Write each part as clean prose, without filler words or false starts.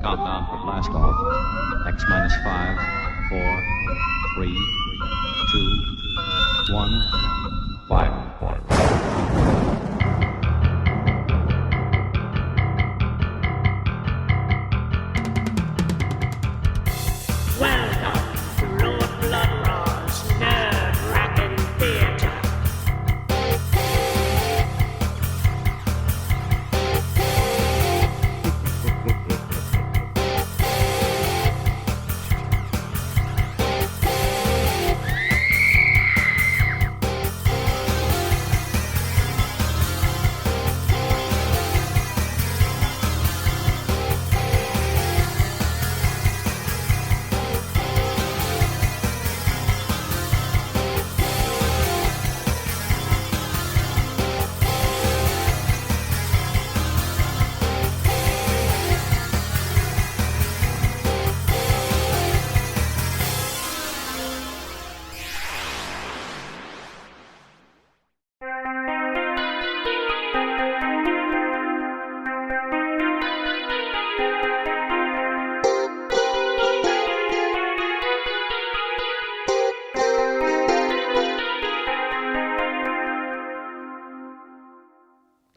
Countdown for blast off. X minus 5, 4, 3, 2, 1. Fire. Welcome to Blood-Rah's Wrackin Theater.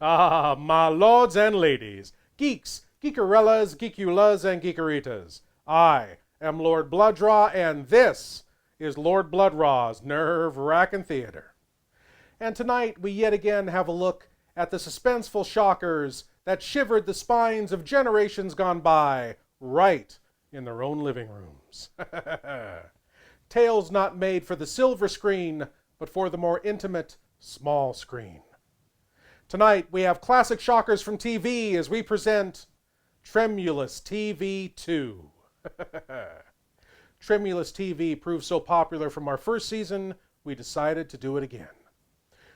Ah, my lords and ladies, geeks, geekerellas, geekulas, and geekeritas. I am Lord Blood-Rah, and this is Lord Blood-Rah's Nerve-Wrackin Theater. And tonight we yet again have a look at the suspenseful shockers that shivered the spines of generations gone by right in their own living rooms. Tales not made for the silver screen, but for the more intimate small screen. Tonight, we have classic shockers from TV as we present Tremulous TV II. Tremulous TV proved so popular from our first season, we decided to do it again.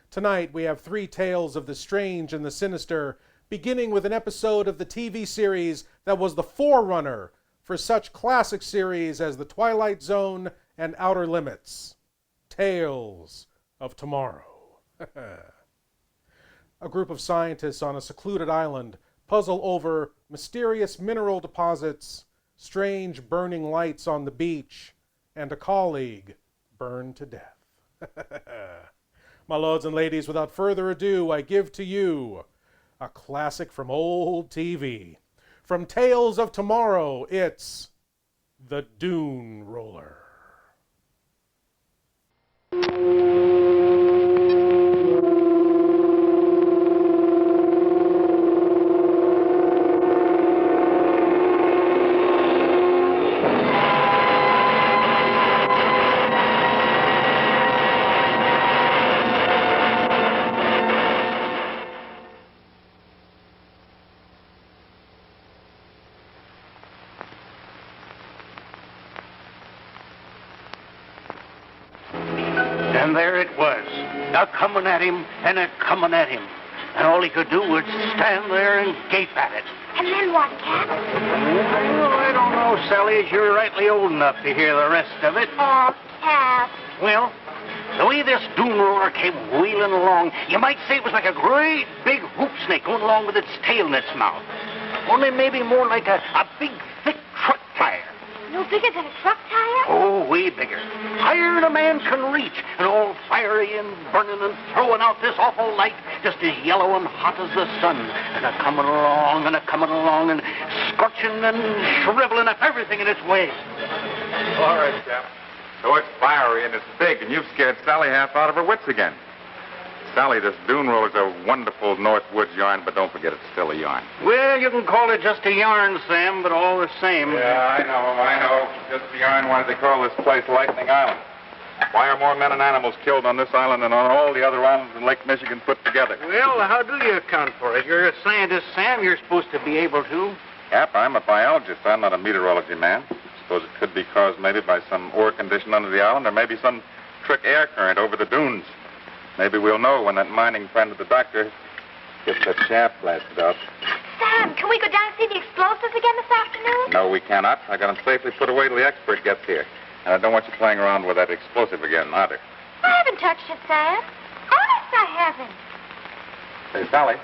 Tonight, we have 3 tales of the strange and the sinister, beginning with an episode of the TV series that was the forerunner for such classic series as The Twilight Zone and Outer Limits. Tales of Tomorrow. A group of scientists on a secluded island puzzle over mysterious mineral deposits, strange burning lights on the beach, and a colleague burned to death. My lords and ladies, without further ado, I give to you a classic from old TV. From Tales of Tomorrow, it's the Dune Roller. And there it was, a-coming at him and a-coming at him. And all he could do was stand there and gape at it. And then what, Cap? Well, I don't know, Sally, as you're rightly old enough to hear the rest of it. Oh, Cap. Well, the way this Dune Roller came wheeling along, you might say it was like a great big hoop snake going along with its tail in its mouth. Only maybe more like a big, thick truck tire. No bigger than a truck tire? Oh, way bigger. Higher than a man can reach, and all fiery and burning and throwing out this awful light, just as yellow and hot as the sun, and a-coming along and a-coming along and scorching and shriveling up everything in its way. All right, Cap. So it's fiery and it's big, and you've scared Sally half out of her wits again. Sally, this Dune Roller's a wonderful North Woods yarn, but don't forget it's still a yarn. Well, you can call it just a yarn, Sam, but all the same. Yeah, I know. Just a yarn. Why do they call this place Lightning Island? Why are more men and animals killed on this island than on all the other islands in Lake Michigan put together? Well, how do you account for it? You're a scientist, Sam. You're supposed to be able to. Cap, I'm a biologist. I'm not a meteorology man. Suppose it could be caused maybe by some ore condition under the island or maybe some trick air current over the dunes. Maybe we'll know when that mining friend of the doctor gets that shaft blasted out. Sam, can we go down and see the explosives again this afternoon? No, we cannot. I got them safely put away till the expert gets here. And I don't want you playing around with that explosive again, either. I haven't touched it, Sam. Honest, I haven't. Say, Sally,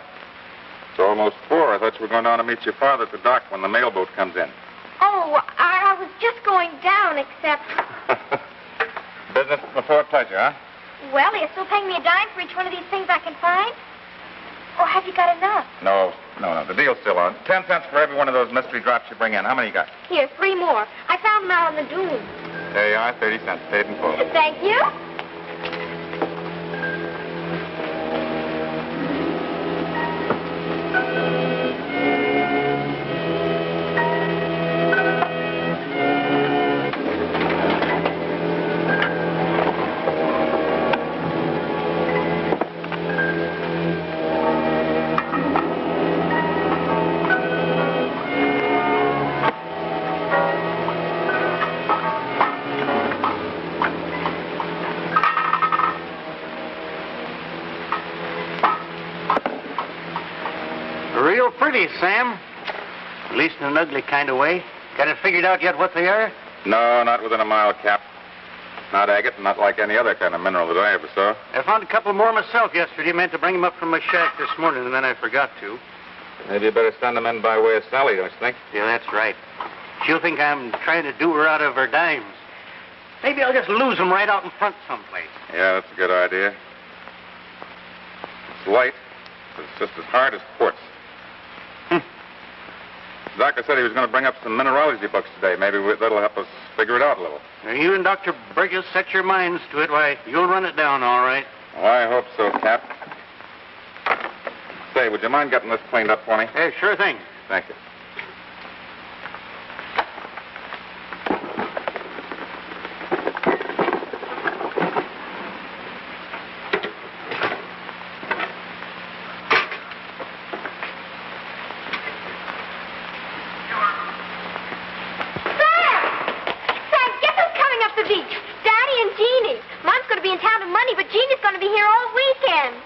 It's almost 4. I thought you were going down to meet your father at the dock when the mailboat comes in. Oh, I was just going down, except... Business before pleasure, huh? Well, are you still paying me a dime for each one of these things I can find? Or have you got enough? No. The deal's still on. 10 cents for every one of those mystery drops you bring in. How many you got? Here, 3 more. I found them out on the dunes. There you are, 30 cents. Paid in full. Thank you. Real pretty, Sam. At least in an ugly kind of way. Got it figured out yet what they are? No, not within a mile, Cap. Not agate, not like any other kind of mineral that I ever saw. I found a couple more myself yesterday. Meant to bring them up from my shack this morning, and then I forgot to. Maybe you better send them in by way of Sally, don't you think? Yeah, that's right. She'll think I'm trying to do her out of her dimes. Maybe I'll just lose them right out in front someplace. Yeah, that's a good idea. It's light, but it's just as hard as quartz. The doctor said he was going to bring up some mineralogy books today. Maybe that'll help us figure it out a little. Now, you and Dr. Burgess set your minds to it. Why, you'll run it down all right. Oh, I hope so, Cap. Say, would you mind getting this cleaned up for me? Hey, sure thing. Thank you.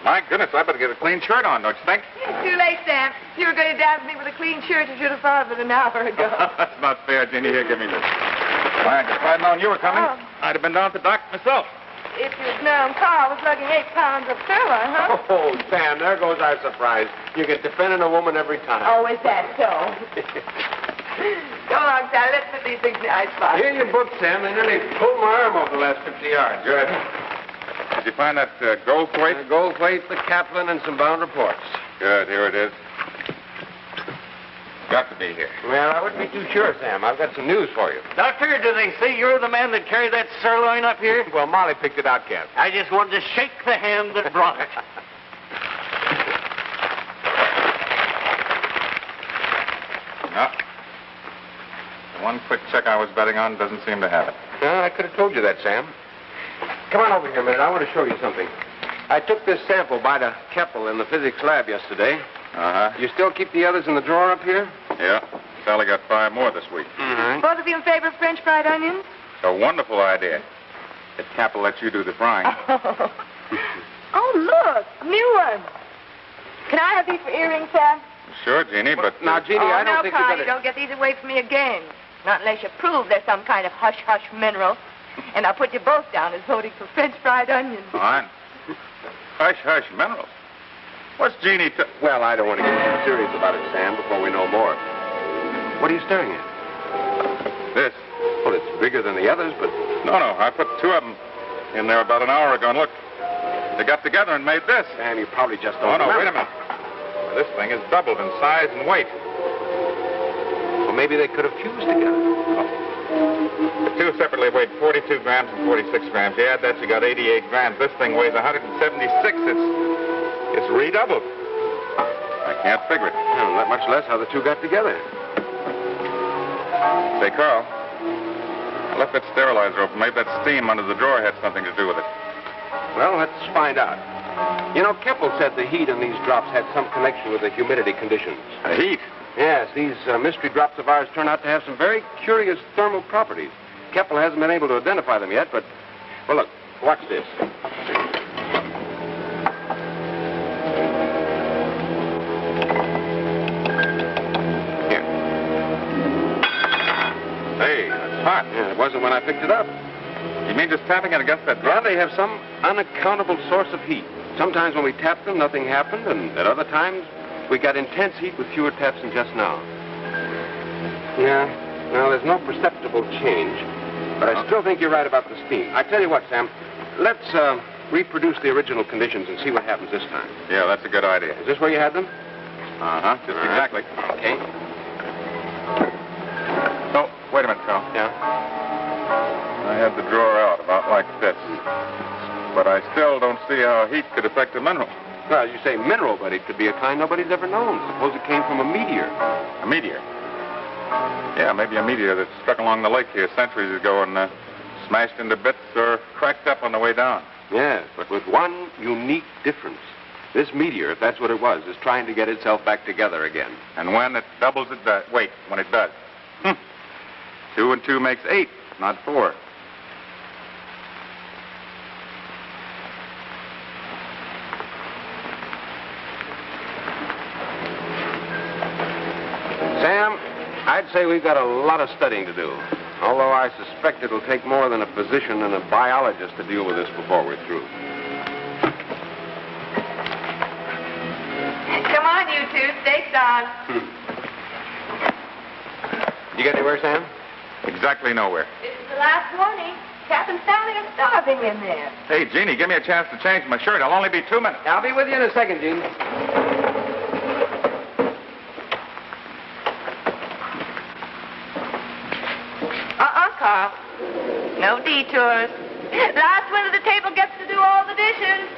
My goodness, I better get a clean shirt on, don't you think? It's too late, Sam. You were going to dance me with a clean shirt you should have thought of it an hour ago. That's not fair, Jeannie. Here, give me this. Why, if I'd known you were coming, I'd have been down to the dock myself. If you'd known Carl was lugging 8 pounds of sirloin, huh? Oh, Sam, there goes our surprise. You get defending a woman every time. Oh, is that so? Go along, Sally. Let's put these things in the icebox. Here you book, Sam. They nearly pulled my arm off the last 50 yards. Good. Did you find that gold plate? The gold plate, the Kaplan, and some bound reports. Good, here it is. Got to be here. Well, I wouldn't be too sure, Sam. I've got some news for you. Doctor, do they say you're the man that carried that sirloin up here? Well, Molly picked it out, Cap. I just wanted to shake the hand that brought it. No. The one quick check I was betting on doesn't seem to have it. No, I could have told you that, Sam. Come on over here a minute. I want to show you something. I took this sample by to Keppel in the physics lab yesterday. Uh-huh. You still keep the others in the drawer up here? Yeah. Sally got 5 more this week. Mm-hmm. Both of you in favor of French fried onions? It's a wonderful idea. That Cap will let you do the frying. Oh, look. New ones. Can I have these for earrings, Sam? Sure, Jeannie, but... Now, Jeannie, I don't think Carl, you better... you don't get these away from me again. Not unless you prove there's some kind of hush-hush mineral. And I'll put you both down as voting for French fried onions. Fine. Hush, minerals. What's Jeannie Well, I don't want to get too serious about it, Sam, before we know more. What are you staring at? This. Well, it's bigger than the others, but... No, I put 2 of them in there about an hour ago, and look, they got together and made this. Sam, you probably just don't Oh, no, remember. wait a minute. This thing is doubled in size and weight. Well, maybe they could have fused together. The 2 separately weighed 42 grams and 46 grams. You add that, you got 88 grams. This thing weighs 176. It's redoubled. I can't figure it. Well, not much less how the 2 got together. Say, Carl, I left that sterilizer open. Maybe that steam under the drawer had something to do with it. Well, let's find out. You know, Keppel said the heat in these drops had some connection with the humidity conditions. The heat? Yes, these mystery drops of ours turn out to have some very curious thermal properties. Keppel hasn't been able to identify them yet, but... Well, look, watch this. Here. Hey, that's hot. Yeah, it wasn't when I picked it up. You mean just tapping it against that Yeah, drop? they have some unaccountable source of heat. Sometimes when we tapped them, nothing happened, and at other times, We got intense heat with fewer taps than just now. Yeah. Now, there's no perceptible change, but I still think you're right about the steam. I tell you what, Sam, let's reproduce the original conditions and see what happens this time. Yeah, that's a good idea. Is this where you had them? Uh-huh, just exactly. Okay. Oh, wait a minute, Carl. Yeah? I had the drawer out about like this. But I still don't see how heat could affect a mineral. Well, you say mineral, but it could be a kind nobody's ever known. Suppose it came from a meteor. A meteor? Yeah, maybe a meteor that struck along the lake here centuries ago and smashed into bits or cracked up on the way down. Yes, but with one unique difference. This meteor, if that's what it was, is trying to get itself back together again. And when it doubles, it does. Wait, when it does. 2 and 2 makes 8, not 4. Sam, I'd say we've got a lot of studying to do. Although I suspect it'll take more than a physician and a biologist to deal with this before we're through. Come on, you two. Steak's on. You get anywhere, Sam? Exactly nowhere. This is the last warning. Cap and Sally are starving in there. Hey, Jeannie, give me a chance to change my shirt. It'll only be 2 minutes. I'll be with you in a second, Gene. Carl. No detours. Last one at the table gets to do all the dishes.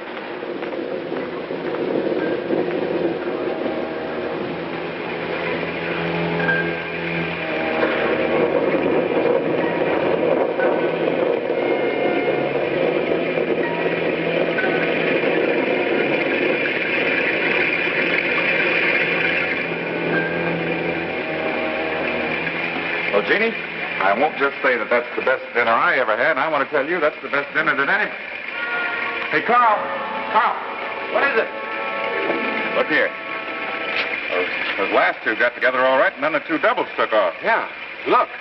Well, Jeannie, I won't just say that that's the best dinner I ever had. I want to tell you that's the best dinner that any... Hey, Carl! Carl! What is it? Look here. Those last 2 got together all right, and then the 2 doubles took off. Yeah, look.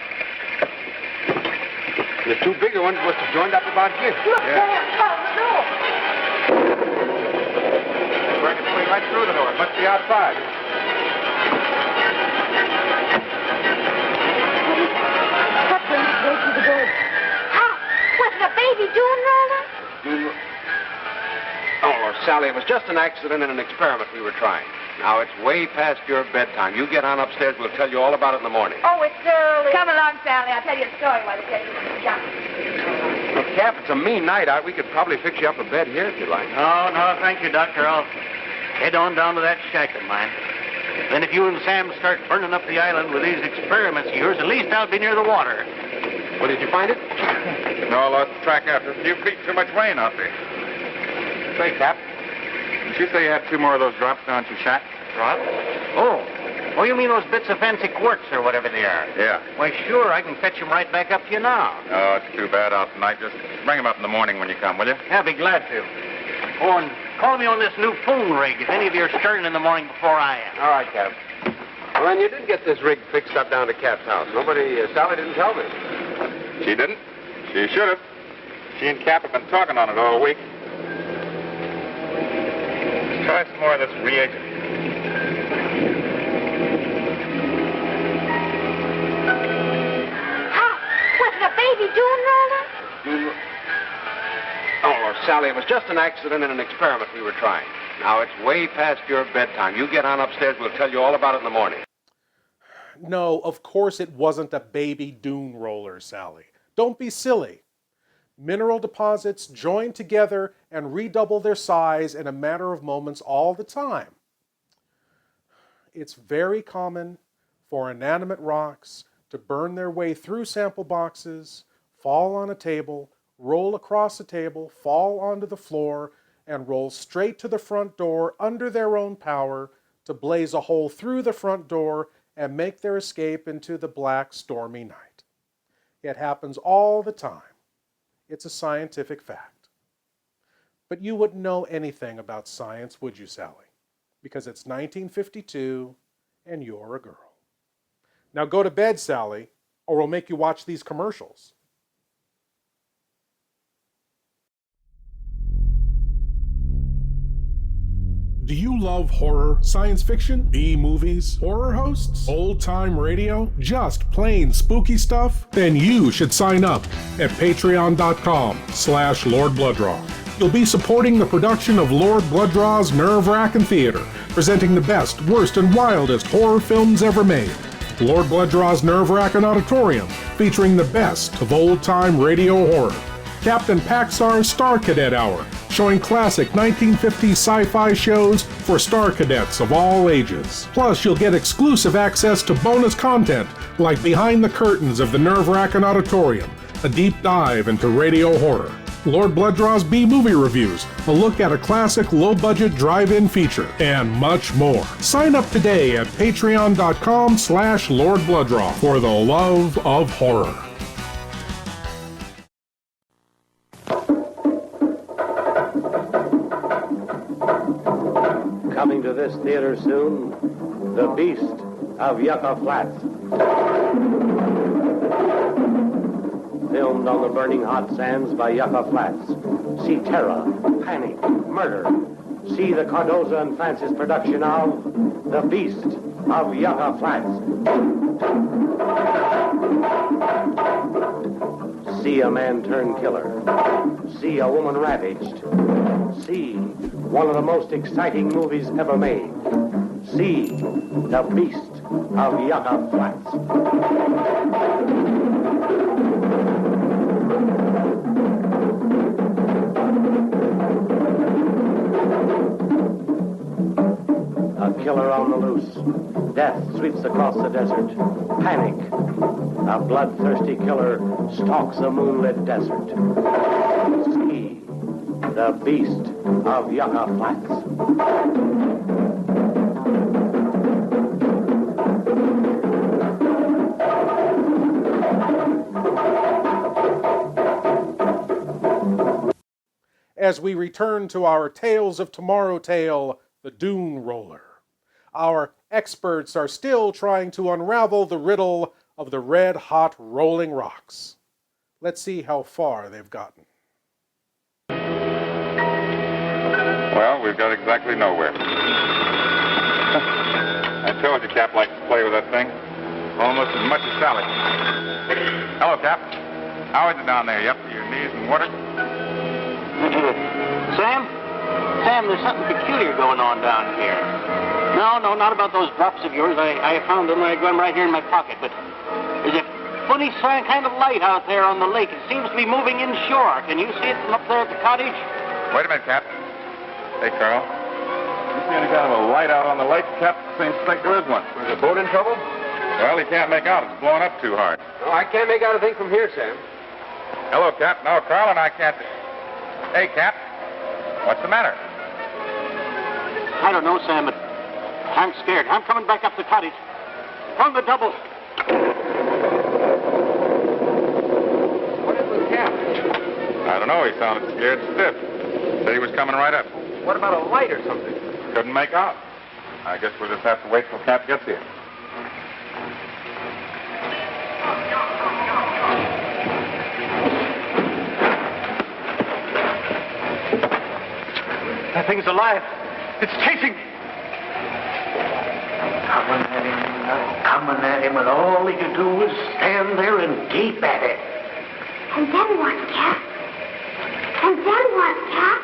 The 2 bigger ones must have joined up about here. Look, Sam, close the door. We're going right through the door. It must be outside. Was it a baby Dune Roller? Oh, Sally, it was just an accident and an experiment we were trying. Now, it's way past your bedtime. You get on upstairs. We'll tell you all about it in the morning. Oh, it's early. Come along, Sally. I'll tell you a story while they get you jump. Look, Cap, it's a mean night out. We could probably fix you up a bed here if you like. No, no, thank you, Doctor. I'll head on down to that shack of mine. Then if you and Sam start burning up the island with these experiments of yours, at least I'll be near the water. Well, did you find it? No, I lost track after a few feet. Too much rain out there. Say, Cap. Did you say you had 2 more of those drops down at your shack? Drops? Oh. Oh, you mean those bits of fancy quartz or whatever they are? Yeah. Why, sure, I can fetch them right back up to you now. Oh, it's too bad out tonight. Just bring them up in the morning when you come, will you? Yeah, I'll be glad to. Oh, and call me on this new phone rig if any of you are starting in the morning before I am. All right, Cap. Well, then you did get this rig fixed up down to Cap's house. Sally didn't tell me. She didn't? She should have. She and Cap have been talking on it all week. Let's try some more of this reagent. Was it a baby Dune Roller? Oh, Sally, it was just an accident and an experiment we were trying. Now, it's way past your bedtime. You get on upstairs. We'll tell you all about it in the morning. No, of course it wasn't a baby Dune Roller, Sally. Don't be silly. Mineral deposits join together and redouble their size in a matter of moments all the time. It's very common for inanimate rocks to burn their way through sample boxes, fall on a table, roll across a table, fall onto the floor, and roll straight to the front door under their own power to blaze a hole through the front door and make their escape into the black, stormy night. It happens all the time. It's a scientific fact. But you wouldn't know anything about science, would you, Sally? Because it's 1952 and you're a girl. Now go to bed, Sally, or we'll make you watch these commercials. Do you love horror, science fiction, B-movies, horror hosts, old-time radio, just plain spooky stuff? Then you should sign up at patreon.com/Lord Blood-Rah. You'll be supporting the production of Lord Blood-Rah's Wrackin Theater, presenting the best, worst, and wildest horror films ever made. Lord Blood-Rah's Wrackin Auditorium, featuring the best of old-time radio horror. Captain Paxar's Star Cadet Hour, showing classic 1950s sci-fi shows for Star Cadets of all ages. Plus, you'll get exclusive access to bonus content like Behind the Curtains of the Wrackin Auditorium, a deep dive into radio horror. Lord Blood-Rah's B-movie reviews, a look at a classic low-budget drive-in feature, and much more. Sign up today at patreon.com/Lord Blood-Rah for the love of horror. Coming to this theater soon, The Beast of Yucca Flats. Filmed on the burning hot sands by Yucca Flats. See terror, panic, murder. See the Cardoza and Francis production of The Beast of Yucca Flats. See a man turn killer. See a woman ravaged. See one of the most exciting movies ever made. See The Beast of Yucca Flats. A killer on the loose. Death sweeps across the desert. Panic. A bloodthirsty killer stalks a moonlit desert. See The Beast of Yucca Flats. As we return to our Tales of Tomorrow tale, the Dune Roller. Our experts are still trying to unravel the riddle of the red-hot rolling rocks. Let's see how far they've gotten. Well, we've got exactly nowhere. I told you Cap likes to play with that thing. Almost as much as Sally. Hello, Cap. How is it down there? You up to your knees in water? Sam, there's something peculiar going on down here. No, not about those drops of yours. I found them. I got them right here in my pocket. But there's a funny kind of light out there on the lake. It seems to be moving inshore. Can you see it from up there at the cottage? Wait a minute, Cap. Hey, Carl. You see any kind of a light out on the lake, Cap? Seems to think there is one. Is the boat in trouble? Well, he can't make out. It's blowing up too hard. No, I can't make out a thing from here, Sam. Hello, Cap. No, Carl and I can't... Hey, Cap. What's the matter? I don't know, Sam, but I'm scared. I'm coming back up the cottage. From the double. What is with Cap? I don't know. He sounded scared stiff. Said he was coming right up. What about a light or something? Couldn't make out. I guess we'll just have to wait till Cap gets here. That thing's alive. It's chasing me. Coming at him, and all he could do was stand there and gape at it. And then what, Cap? And then what, Cap?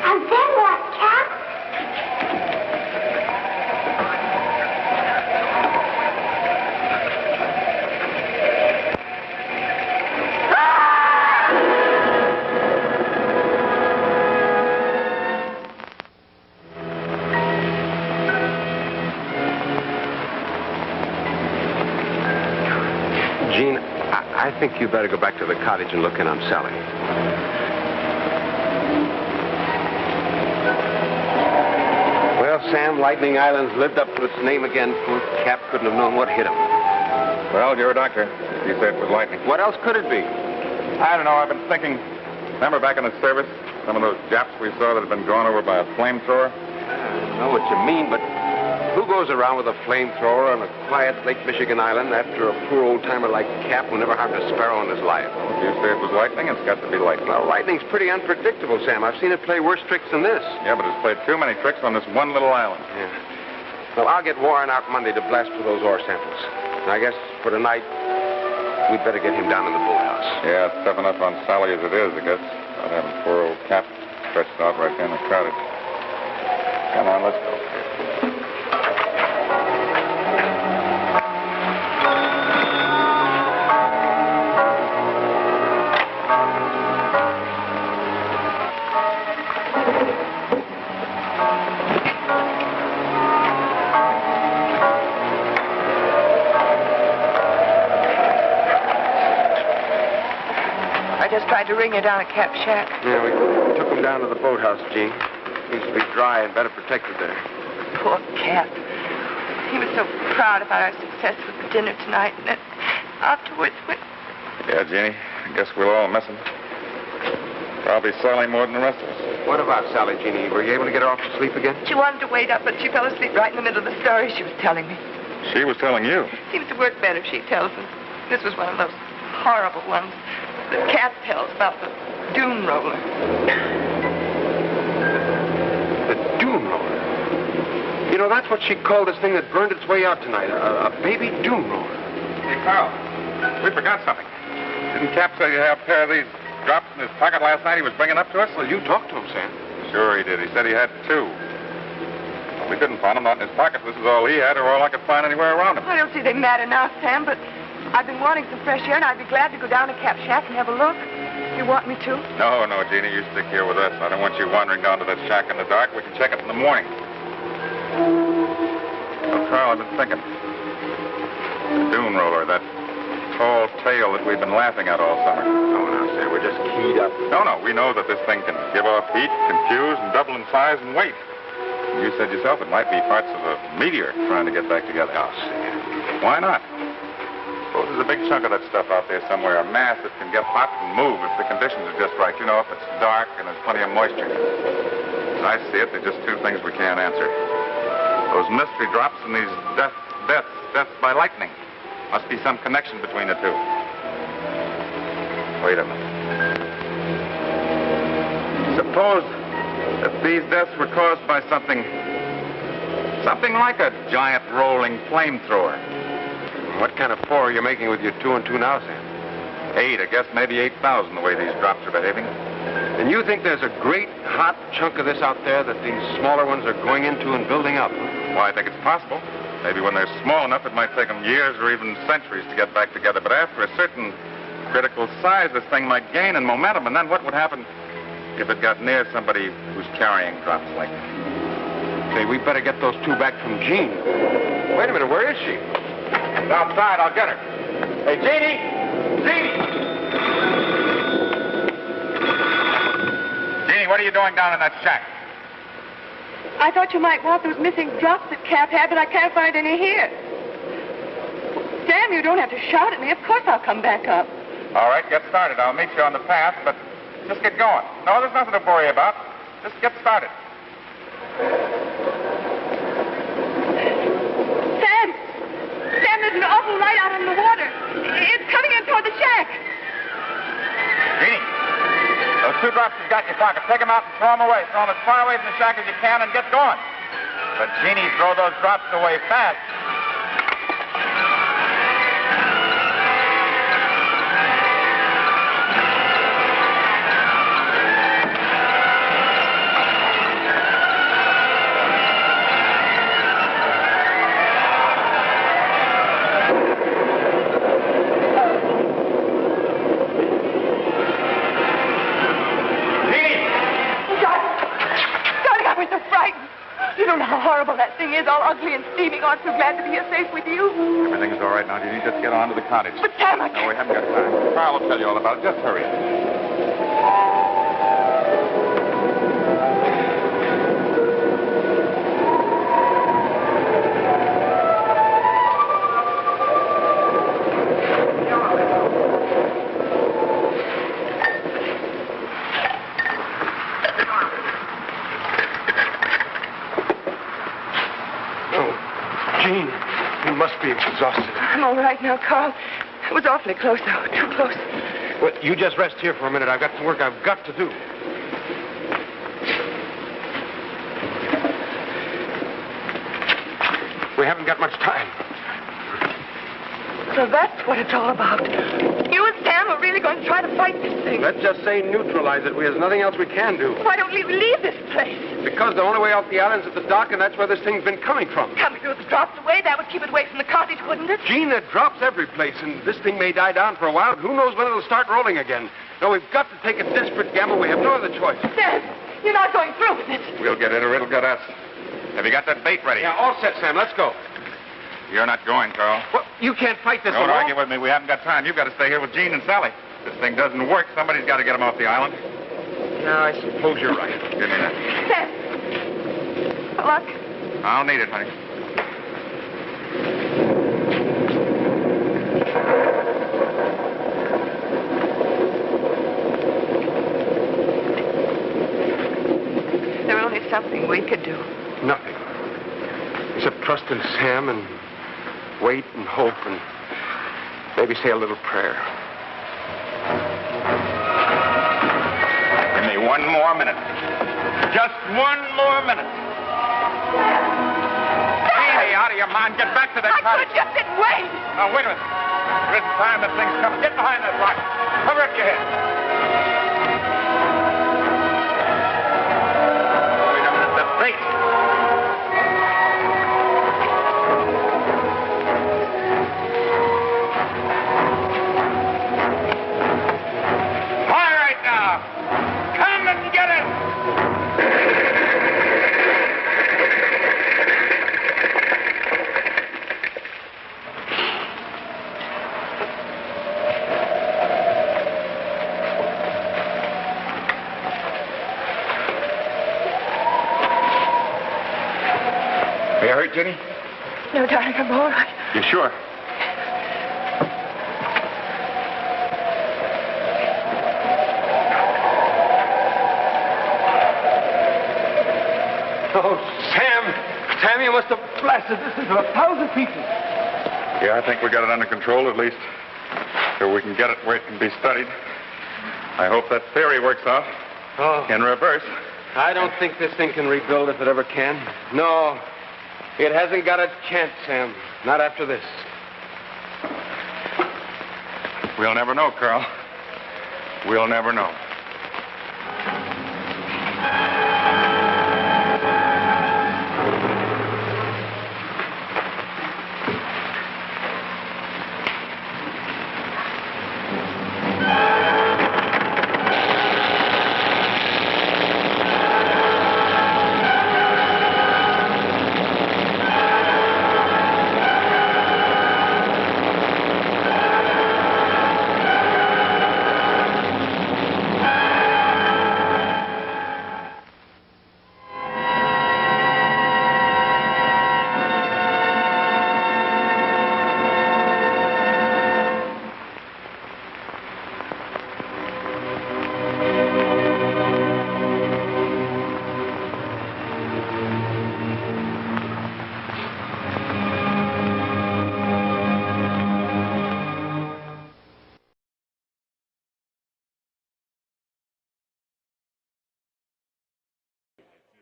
And then what, Cap? Gene, I think you better go back to the cottage and look in on Sally. Well, Sam, Lightning Island's lived up to its name again. Poor Cap couldn't have known what hit him. Well, you're a doctor. You said it was lightning. What else could it be? I don't know. I've been thinking... Remember back in the service? Some of those Japs we saw that had been gone over by a flamethrower? I know what you mean, but Who goes around with a flamethrower on a quiet Lake Michigan island after a poor old-timer like Cap who never harmed a sparrow in his life? If you say it was lightning, it's got to be lightning. Well, lightning's pretty unpredictable, Sam. I've seen it play worse tricks than this. Yeah, but it's played too many tricks on this one little island. Yeah. Well, I'll get Warren out Monday to blast for those ore samples. I guess for tonight, we'd better get him down in the boathouse. Yeah, it's tough enough on Sally as it is, I guess. Not having poor old Cap stretched out right there in the cottage. Come on, let's go. I just tried to ring you down at Cap Shack. Yeah, we took him down to the boathouse, Gene. Seems to be dry and better protected there. Poor Cap. He was so proud about our success with the dinner tonight, and then afterwards, when... Yeah, Jeannie, I guess we'll all miss him. Probably Sally more than the rest of us. What about Sally, Jeannie? Were you able to get her off to sleep again? She wanted to wait up, but she fell asleep right in the middle of the story she was telling me. She was telling you. Seems to work better if she tells them. This was one of those horrible ones that Cap tells about the Dune Roller. The Dune Roller? You know, that's what she called this thing that burned its way out tonight, a baby Dune Roller. Hey, Carl, we forgot something. Didn't Cap say you had a pair of these drops in his pocket last night he was bringing up to us? Well, you talked to him, Sam. Sure he did. He said he had two. Well, we couldn't find them, not in his pocket. This is all he had or all I could find anywhere around him. I don't see they matter now, Sam, but I've been wanting some fresh air, and I'd be glad to go down to Cap Shack and have a look. You want me to? No, Jeannie, you stick here with us. I don't want you wandering down to that shack in the dark. We can check it in the morning. Well, Carl, I've been thinking. The Dune Roller, that tall tale that we've been laughing at all summer. Oh, now, Sam, we're just keyed up. No, we know that this thing can give off heat, confuse, and double in size and weight. You said yourself it might be parts of a meteor trying to get back together. Oh, Sam. Why not? Suppose there's a big chunk of that stuff out there somewhere, a mass that can get hot and move if the conditions are just right. You know, if it's dark and there's plenty of moisture. As I see it, there's just two things we can't answer. Those mystery drops and these deaths by lightning. Must be some connection between the two. Wait a minute. Suppose that these deaths were caused by something like a giant rolling flamethrower. What kind of pour are you making with your 2 and 2 now, Sam? 8, I guess maybe 8,000 the way these drops are behaving. And you think there's a great hot chunk of this out there that these smaller ones are going into and building up? Well, I think it's possible. Maybe when they're small enough, it might take them years or even centuries to get back together. But after a certain critical size, this thing might gain in momentum. And then what would happen if it got near somebody who's carrying drops like that? Say, we better get those 2 back from Jean. Wait a minute, where is she? She's outside. I'll get her. Hey, Jeannie! Jeannie! Jeannie, what are you doing down in that shack? I thought you might want those missing drops that Cap had, but I can't find any here. Sam, you don't have to shout at me. Of course I'll come back up. All right, get started. I'll meet you on the path, but just get going. No, there's nothing to worry about. Just get started. Sam, there's an awful light out in the water. It's coming in toward the shack. Jeannie, those 2 drops you've got in your pocket, take them out and throw them away. Throw them as far away from the shack as you can and get going. But, Jeannie, throw those drops away fast. How horrible that thing is, all ugly and steaming. I'm so glad to be here safe with you. Everything's all right now. You need to just get on to the cottage. But, Sam, I can't. No, we haven't got time. Carl will tell you all about it. Just hurry. You must be exhausted. I'm all right now, Carl. It was awfully close, though. Too close. Well, you just rest here for a minute. I've got some work I've got to do. We haven't got much time. So that's what it's all about. You and Sam are really going to try to fight this thing. Let's just say neutralize it. There's nothing else we can do. Why don't we leave this place? Because the only way off the island's at the dock, and that's where this thing's been coming from. Coming through the drops away, that would keep it away from the cottage, wouldn't it? Gene, it drops every place, and this thing may die down for a while. Who knows when it'll start rolling again? No, we've got to take a desperate gamble. We have no other choice. Sam, you're not going through with it. We'll get it or it'll get us. Have you got that bait ready? Yeah, all set, Sam. Let's go. You're not going, Carl. What? You can't fight this Don't alone. argue with me. We haven't got time. You've got to stay here with Gene and Sally. If this thing doesn't work, somebody's got to get them off the island. Yeah, I suppose you're right. Give me that. Sam. Luck. I'll need it, honey. There's only something we could do. Nothing. Except trust in Sam and wait and hope and maybe say a little prayer. Give me one more minute. Just one more minute. Hey, out of your mind. Get back to that cottage. Just sit and wait. Now, wait a minute. There isn't time. That thing's coming. Get behind that rock. Cover up your head. Wait a minute. The bait. All right, now. Come and get it. Are you hurt, Jenny? No, darling, I'm all right. You sure? Oh, Sam. Sam, you must have blasted this into 1,000 pieces. Yeah, I think we got it under control, at least. So we can get it where it can be studied. I hope that theory works out. Oh. In reverse. I don't think this thing can rebuild if it ever can. No. It hasn't got a chance, Sam. Not after this. We'll never know, Carl. We'll never know.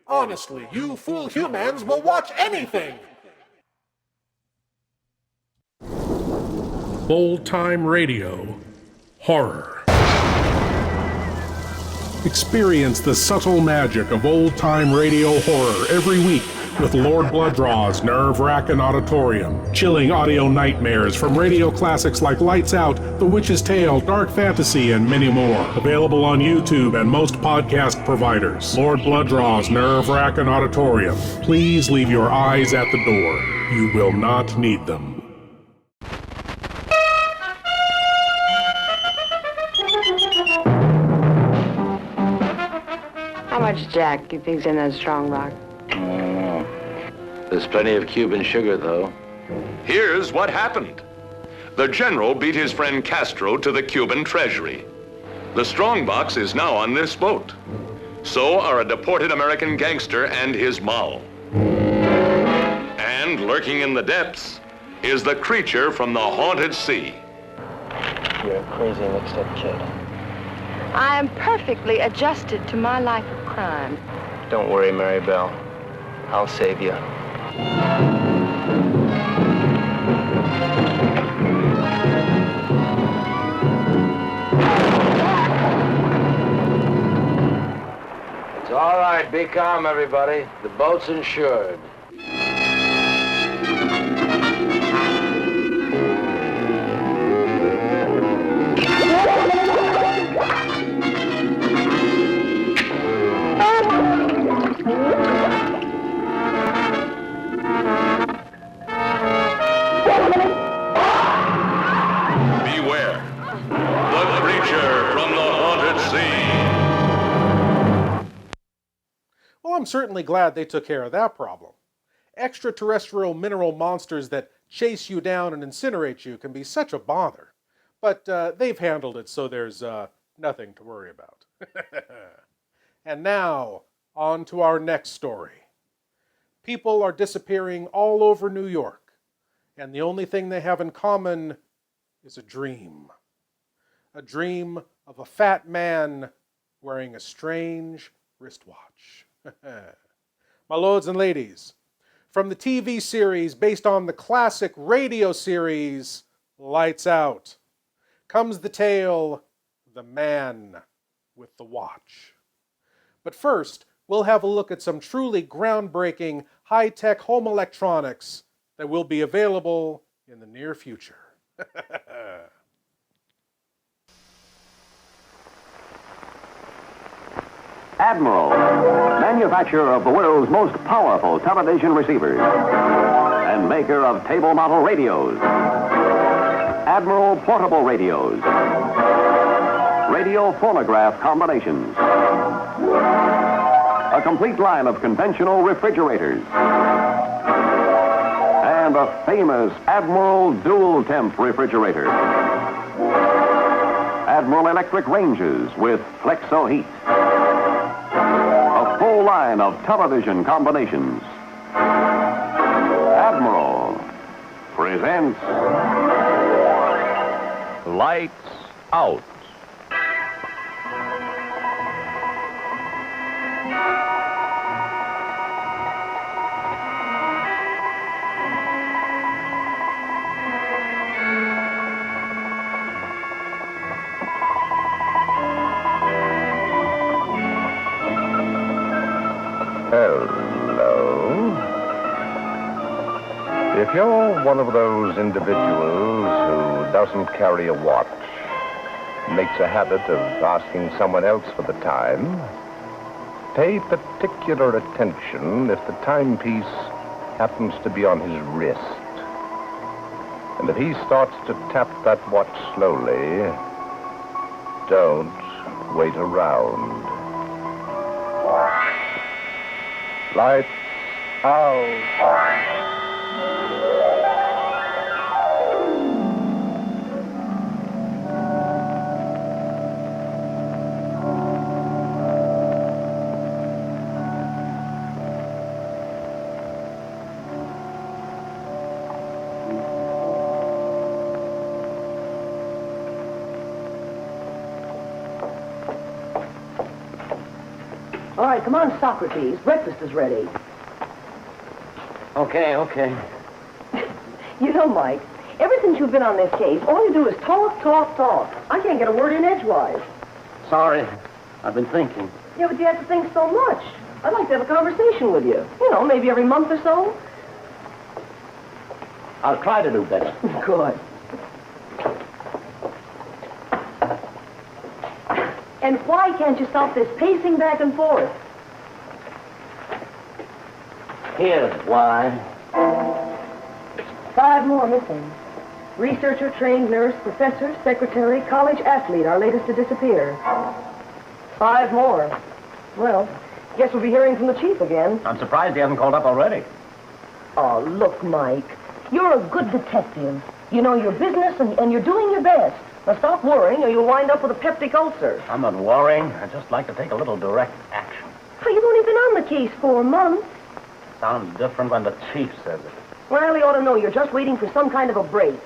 Honestly, you fool humans will watch anything! Old Time Radio Horror. Experience the subtle magic of old-time radio horror every week with Lord Blood-Rah's nerve-wracking auditorium, chilling audio nightmares from radio classics like Lights Out, The Witch's Tale, Dark Fantasy, and many more. Available on YouTube and most podcast providers. Lord Blood-Rah's nerve-wracking auditorium. Please leave your eyes at the door. You will not need them. How much Jack you think's in that strong rock? There's plenty of Cuban sugar, though. Here's what happened. The general beat his friend Castro to the Cuban treasury. The strongbox is now on this boat. So are a deported American gangster and his moll. And lurking in the depths is the creature from the haunted sea. You're a crazy mixed-up kid. I am perfectly adjusted to my life of crime. Don't worry, Mary Bell. I'll save you. It's all right. Be calm, everybody. The boat's insured. Beware. The creature from the haunted sea. Well, I'm certainly glad they took care of that problem. Extraterrestrial mineral monsters that chase you down and incinerate you can be such a bother. But they've handled it, so there's nothing to worry about. And now, on to our next story. People are disappearing all over New York, and the only thing they have in common is a dream. A dream of a fat man wearing a strange wristwatch. My lords and ladies, from the TV series based on the classic radio series Lights Out, comes the tale, The Man with the Watch. But first, we'll have a look at some truly groundbreaking high-tech home electronics that will be available in the near future. Admiral, manufacturer of the world's most powerful television receivers and maker of table model radios. Admiral portable radios. Radio phonograph combinations. A complete line of conventional refrigerators. And a famous Admiral dual temp refrigerator. Admiral electric ranges with Flexo heat. A full line of television combinations. Admiral presents Lights Out. If you're one of those individuals who doesn't carry a watch, makes a habit of asking someone else for the time, pay particular attention if the timepiece happens to be on his wrist. And if he starts to tap that watch slowly, don't wait around. Lights out. All right, come on, Socrates. Breakfast is ready. Okay. You know, Mike, ever since you've been on this case, all you do is talk. I can't get a word in edgewise. Sorry. I've been thinking. Yeah, but you have to think so much. I'd like to have a conversation with you. You know, maybe every month or so. I'll try to do better. Good. And why can't you stop this pacing back and forth? Here's why. 5 more missing. Researcher, trained nurse, professor, secretary, college athlete, our latest to disappear. 5 more. Well, guess we'll be hearing from the chief again. I'm surprised he hasn't called up already. Oh, look, Mike. You're a good detective. You know your business and you're doing your best. Now stop worrying or you'll wind up with a peptic ulcer. I'm not worrying. I'd just like to take a little direct action. Well, you've only been on the case 4 months. Sounds different when the chief says it. Well, he ought to know you're just waiting for some kind of a break.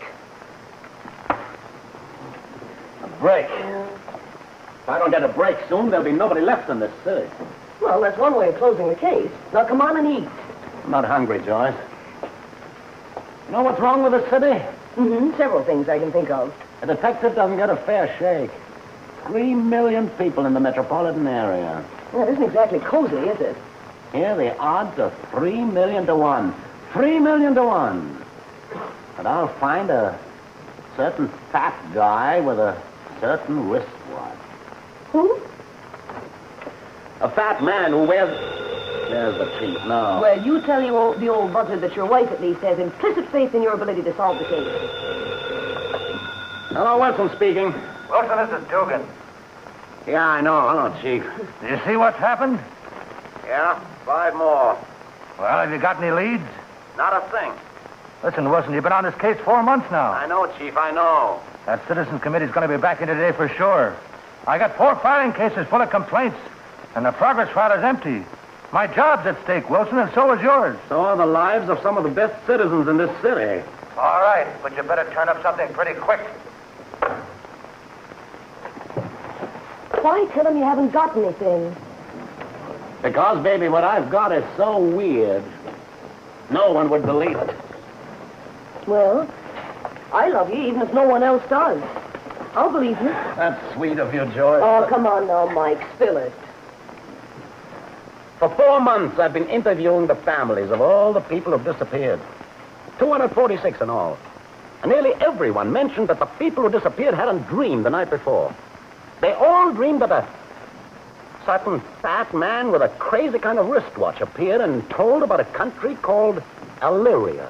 A break? If I don't get a break soon, there'll be nobody left in this city. Well, that's one way of closing the case. Now, come on and eat. I'm not hungry, Joyce. You know what's wrong with the city? Mm-hmm. Several things I can think of. A detective doesn't get a fair shake. 3 million people in the metropolitan area. Well, it isn't exactly cozy, is it? Here, the odds are 3 million to 1. 3 million to 1. But I'll find a certain fat guy with a certain wristwatch. Who? A fat man who wears... There's the chief, no. Well, you tell the old buzzard that your wife at least has implicit faith in your ability to solve the case. Hello, Wilson speaking. Wilson, this is Dugan. Yeah, I know. Hello, Chief. Do you see what's happened? Yeah, 5 more. Well, have you got any leads? Not a thing. Listen, Wilson, you've been on this case 4 months now. I know, Chief, I know. That Citizens Committee's going to be back in today for sure. I got 4 filing cases full of complaints, and the progress file is empty. My job's at stake, Wilson, and so is yours. So are the lives of some of the best citizens in this city. All right, but you better turn up something pretty quick. Why tell him you haven't got anything? Because, baby, what I've got is so weird. No one would believe it. Well, I love you even if no one else does. I'll believe you. That's sweet of you, Joyce. Oh, come on now, Mike. Spill it. For 4 months, I've been interviewing the families of all the people who've disappeared. 246 in all. And nearly everyone mentioned that the people who disappeared hadn't dreamed the night before. They all dreamed that a certain fat man with a crazy kind of wristwatch appeared and told about a country called Illyria.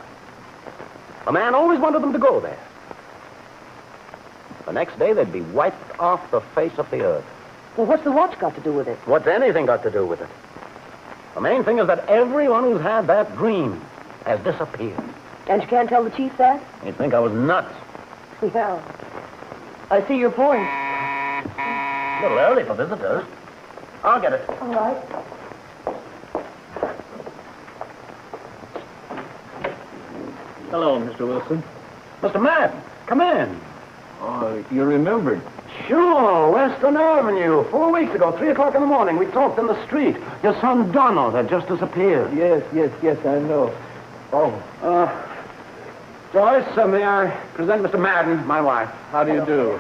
A man always wanted them to go there. The next day, they'd be wiped off the face of the earth. Well, what's the watch got to do with it? What's anything got to do with it? The main thing is that everyone who's had that dream has disappeared. And you can't tell the chief that? You'd think I was nuts. Yeah. I see your point. A little early for visitors. I'll get it. All right. Hello, Mr. Wilson. Mr. Madden, come in. Oh, you remembered. Sure, Western Avenue. 4 weeks ago, 3 o'clock in the morning, we talked in the street. Your son Donald had just disappeared. Yes, I know. Oh. Joyce, may I present Mr. Madden, my wife. How do you do?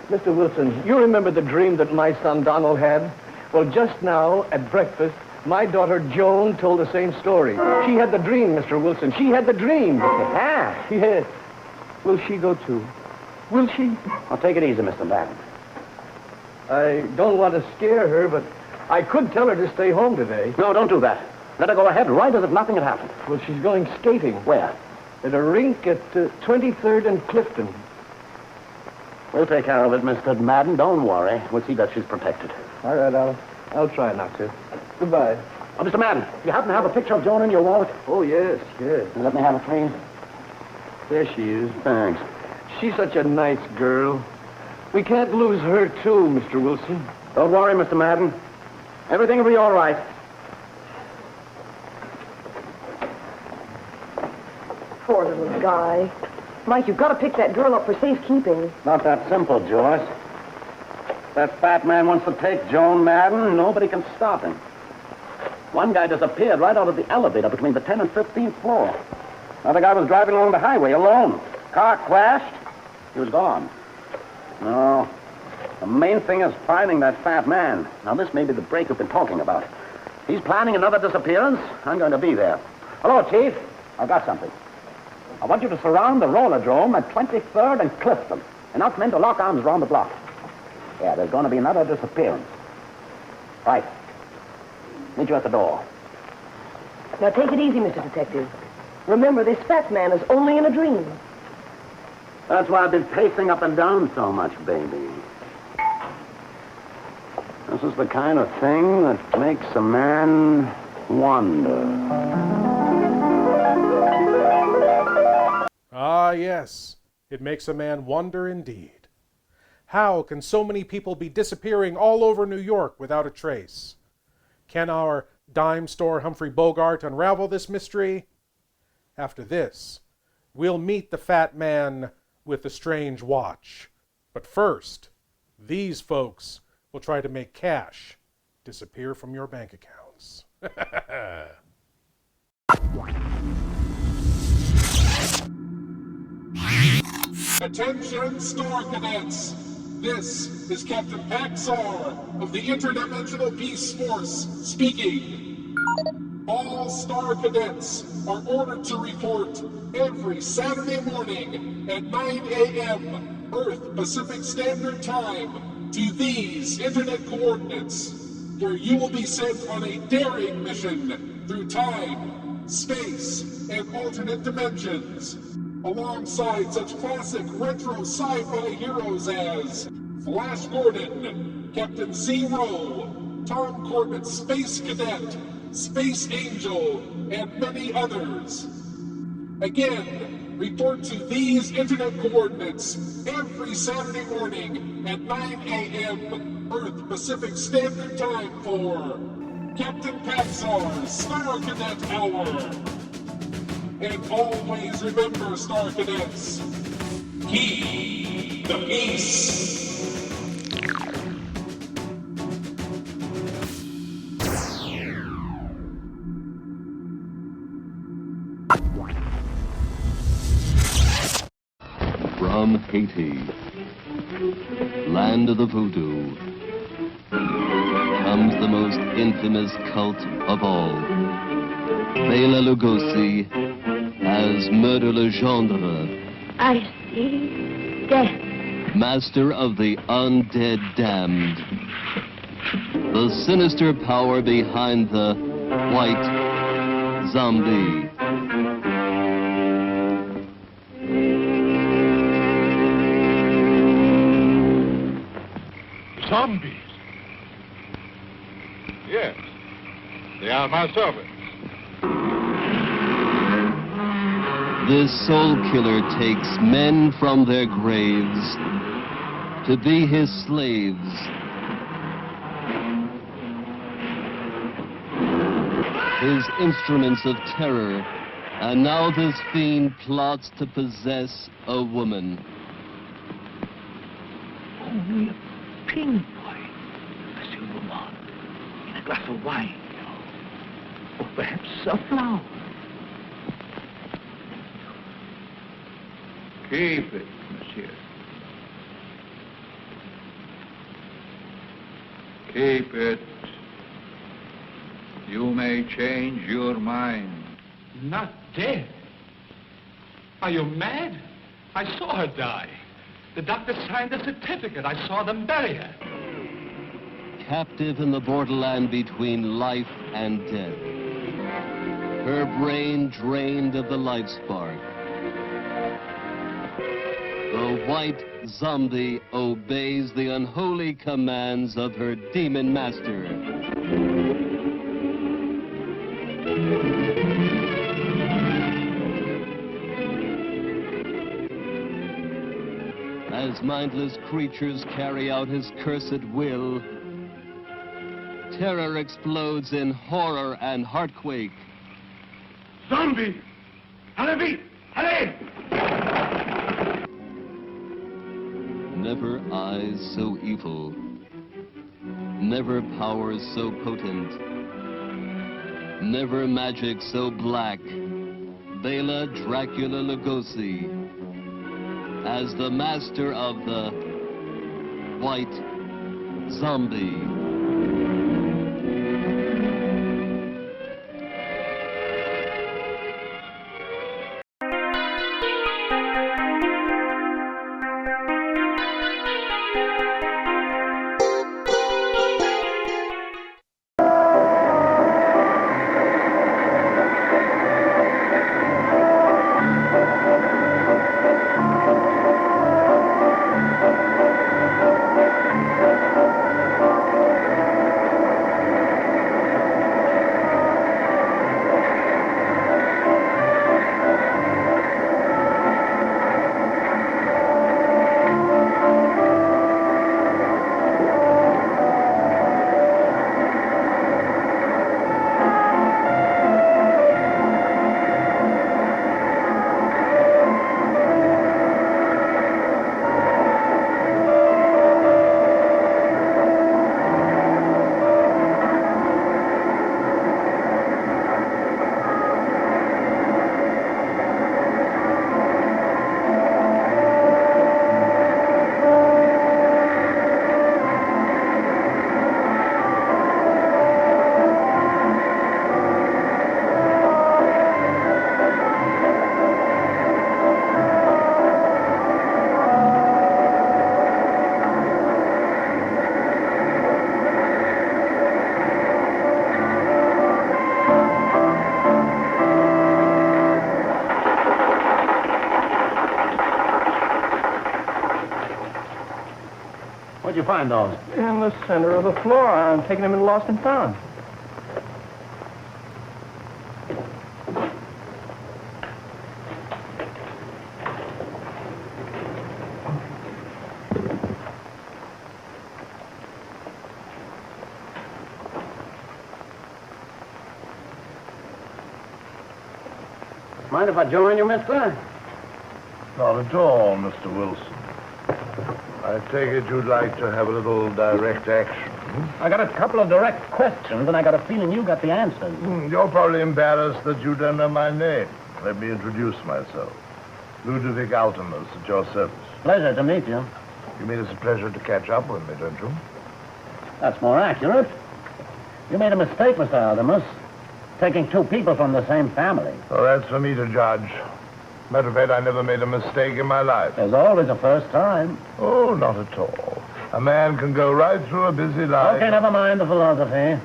Mr. Wilson, you remember the dream that my son Donald had? Well, just now, at breakfast, my daughter Joan told the same story. She had the dream, Mr. Wilson. She had the dream. Ah. Yes. Will she go too? Will she? I'll take it easy, Mr. Madden. I don't want to scare her, but I could tell her to stay home today. No, don't do that. Let her go ahead right as if nothing had happened. Well, she's going skating. Where? At a rink at 23rd and Clifton. We'll take care of it, Mr. Madden. Don't worry. We'll see that she's protected. All right, I'll try not to. Goodbye. Oh, Mr. Madden, you happen to have a picture of Joan in your wallet? Oh, yes. Let me have it, please. There she is. Thanks. She's such a nice girl. We can't lose her, too, Mr. Wilson. Don't worry, Mr. Madden. Everything will be all right. Poor little guy. Mike, you've got to pick that girl up for safekeeping. Not that simple, Joyce. If that fat man wants to take Joan Madden, nobody can stop him. One guy disappeared right out of the elevator between the 10th and 15th floor. Another guy was driving along the highway alone. Car crashed. He was gone. No. The main thing is finding that fat man. Now, this may be the break we've been talking about. If he's planning another disappearance, I'm going to be there. Hello, Chief. I've got something. I want you to surround the rollerdrome at 23rd and Clifton. Enough men to lock arms around the block. Yeah, there's going to be another disappearance. Right. Meet you at the door. Now, take it easy, Mr. Detective. Remember, this fat man is only in a dream. That's why I've been pacing up and down so much, baby. This is the kind of thing that makes a man wonder. Ah, yes. It makes a man wonder indeed. How can so many people be disappearing all over New York without a trace? Can our dime store Humphrey Bogart unravel this mystery? After this, we'll meet the fat man with the strange watch. But first, these folks will try to make cash disappear from your bank accounts. Attention, Star Cadets! This is Captain Paxar of the Interdimensional Peace Force speaking. All Star Cadets are ordered to report every Saturday morning at 9 a.m. Earth Pacific Standard Time to these internet coordinates, where you will be sent on a daring mission through time, space, and alternate dimensions, alongside such classic retro sci-fi heroes as Flash Gordon, Captain Zero, Tom Corbett's Space Cadet, Space Angel, and many others. Again, report to these internet coordinates every Saturday morning at 9 a.m. Earth Pacific Standard Time for Captain Paxar's Star Cadet Hour. And always remember, Star Cadets, keep the peace. From Haiti, land of the voodoo, comes the most infamous cult of all. Bela Lugosi as Murder Legendre. I see death. Master of the undead damned. The sinister power behind the white zombie. Zombies? Yes, they are my servants. This soul killer takes men from their graves to be his slaves. His instruments of terror, and now this fiend plots to possess a woman. Only a pinpoint, Monsieur Lamont, in a glass of wine, or perhaps a flower. Keep it, monsieur. Keep it. You may change your mind. Not dead? Are you mad? I saw her die. The doctor signed a certificate. I saw them bury her. Captive in the borderland between life and death. Her brain drained of the life spark. The white zombie obeys the unholy commands of her demon master. As mindless creatures carry out his cursed will, terror explodes in horror and heartquake. Zombie! Allez, allez! Never eyes so evil, never powers so potent, never magic so black. Bela Dracula Lugosi as the master of the white zombie. you find those? In the center of the floor. I'm taking them in Lost and Found. Mind if I join you, mister? Not at all, Mr. Wilson. I take it you'd like to have a little direct action. I got a couple of direct questions, and I got a feeling you got the answers. You're probably embarrassed that you don't know my name. Let me introduce myself. Ludovic Altimus, at your service. Pleasure to meet you. You mean it's a pleasure to catch up with me, don't you? That's more accurate. You made a mistake, Mr. Altimus, taking two people from the same family. Oh, that's for me to judge. Matter of fact, I never made a mistake in my life. There's always a first time. Oh, not at all. A man can go right through a busy life. Okay, never mind the philosophy.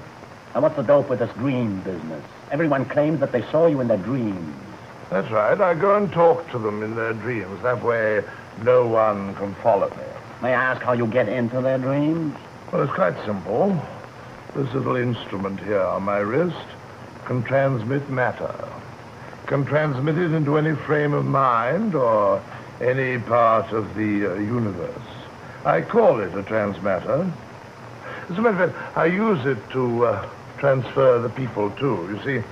Now, what's the dope with this dream business? Everyone claims that they saw you in their dreams. That's right. I go and talk to them in their dreams. That way, no one can follow me. May I ask how you get into their dreams? Well, it's quite simple. This little instrument here on my wrist can transmit matter. Can transmit it into any frame of mind or any part of the universe. I call it a transmatter. As a matter of fact, I use it to transfer the people too. You see,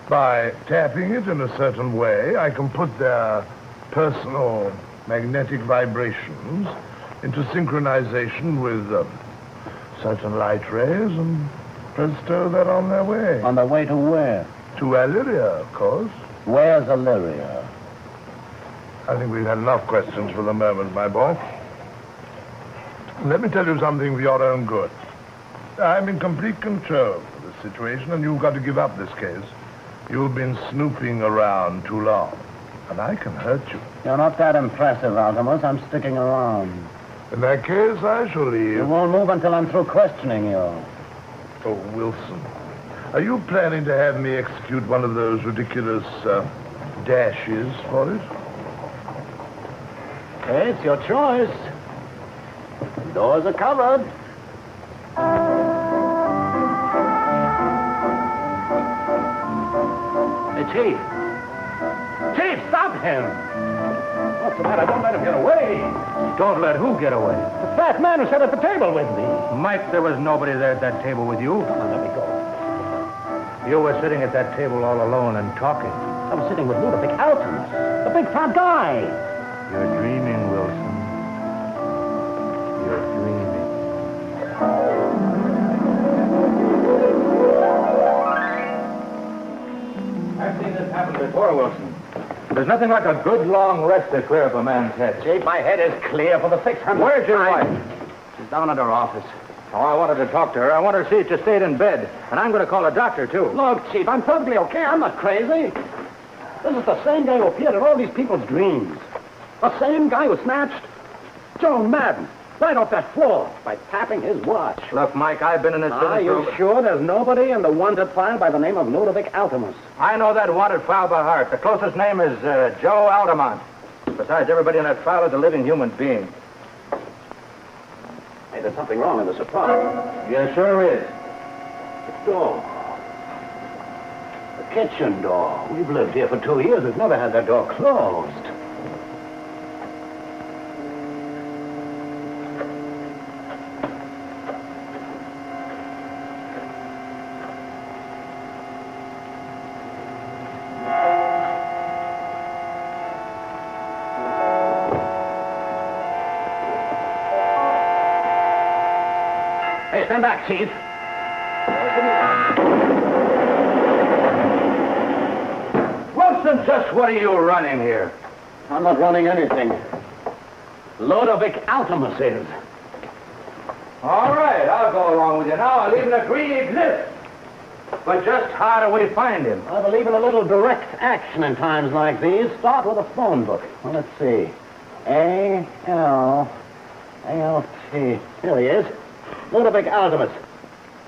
by tapping it in a certain way, I can put their personal magnetic vibrations into synchronization with certain light rays, and presto, they're on their way. On their way to where? To Illyria, of course. Where's Illyria? I think we've had enough questions for the moment, my boy. Let me tell you something for your own good. I'm in complete control of this situation, and you've got to give up this case. You've been snooping around too long, and I can hurt you. You're not that impressive, Altimus. I'm sticking around. In that case, I shall leave. You won't move until I'm through questioning you. Oh, Wilson, are you planning to have me execute one of those ridiculous dashes for it? Okay, it's your choice. Doors are covered. Hey, Chief. Chief, stop him! What's the matter? Don't let him get away. Don't let who get away? The fat man who sat at the table with me. Mike, there was nobody there at that table with you. Come on, let me go. You were sitting at that table all alone and talking. I was sitting with Ludovic Altimus, the big fat guy. You're dreaming, Wilson. You're dreaming. I've seen this happen before, Wilson. There's nothing like a good long rest to clear up a man's head. Chief, my head is clear for the 600th. Where's your wife? She's down at her office. Oh, I wanted to talk to her. I want her to see if she stayed in bed. And I'm going to call a doctor, too. Look, Chief, I'm perfectly okay. I'm not crazy. This is the same guy who appeared in all these people's dreams. The same guy who snatched Joan Madden right off that floor by tapping his watch. Look, Mike, I've been in this business. Are you sure there's nobody in the wanted file by the name of Ludovic Altimus? I know that wanted file by heart. The closest name is Joe Altamont. Besides, everybody in that file is a living human being. Hey, there's something wrong in this apartment. Yeah, sure is. The door. The kitchen door. We've lived here for 2 years. We've never had that door closed. Hey, stand back, Chief. Wilson, just what are you running here? I'm not running anything. Ludovic Altimus is. All right, I'll go along with you now. I'll even agree he exists. But just how do we find him? I believe in a little direct action in times like these. Start with a phone book. Well, let's see. A-L-A-L-T. Here he is. Ludovic Altimus,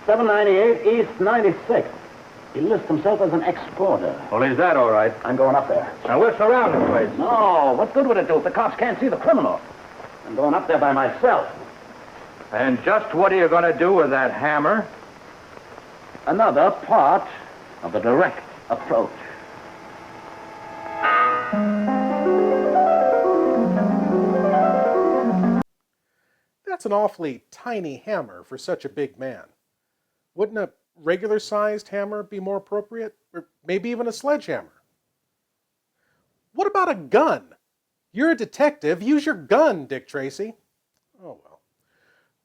798 East 96th. He lists himself as an exporter. Well, is that all right? I'm going up there. Now, we'll surround the place. No, what good would it do if the cops can't see the criminal? I'm going up there by myself. And just what are you going to do with that hammer? Another part of the direct approach. That's an awfully tiny hammer for such a big man. Wouldn't a regular-sized hammer be more appropriate? Or maybe even a sledgehammer? What about a gun? You're a detective. Use your gun, Dick Tracy. Oh, well.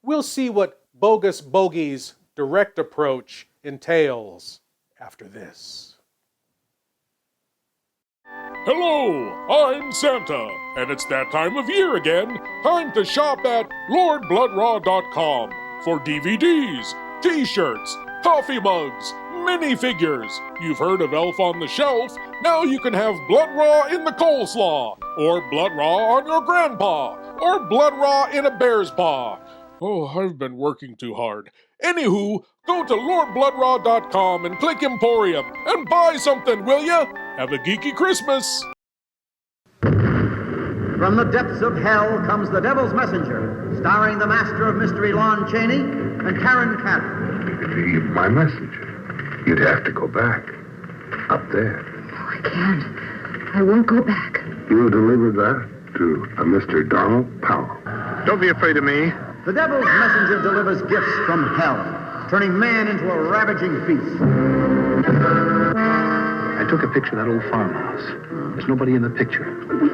We'll see what Bogus Bogey's direct approach entails after this. Hello, I'm Santa, and it's that time of year again. Time to shop at LordBlood-Rah.com for DVDs, T-shirts, coffee mugs, minifigures. You've heard of Elf on the Shelf. Now you can have Blood-Rah in the coleslaw, or Blood-Rah on your grandpa, or Blood-Rah in a bear's paw. Oh, I've been working too hard. Anywho, go to LordBlood-Rah.com and click Emporium and buy something, will ya? Have a geeky Christmas! From the depths of hell comes The Devil's Messenger, starring the master of mystery Lon Chaney and Karen Cannon. To leave my message, you'd have to go back. Up there. Oh, I can't. I won't go back. You deliver that to a Mr. Donald Powell. Don't be afraid of me. The Devil's Messenger delivers gifts from hell, turning man into a ravaging beast. I took a picture of that old farmhouse. There's nobody in the picture.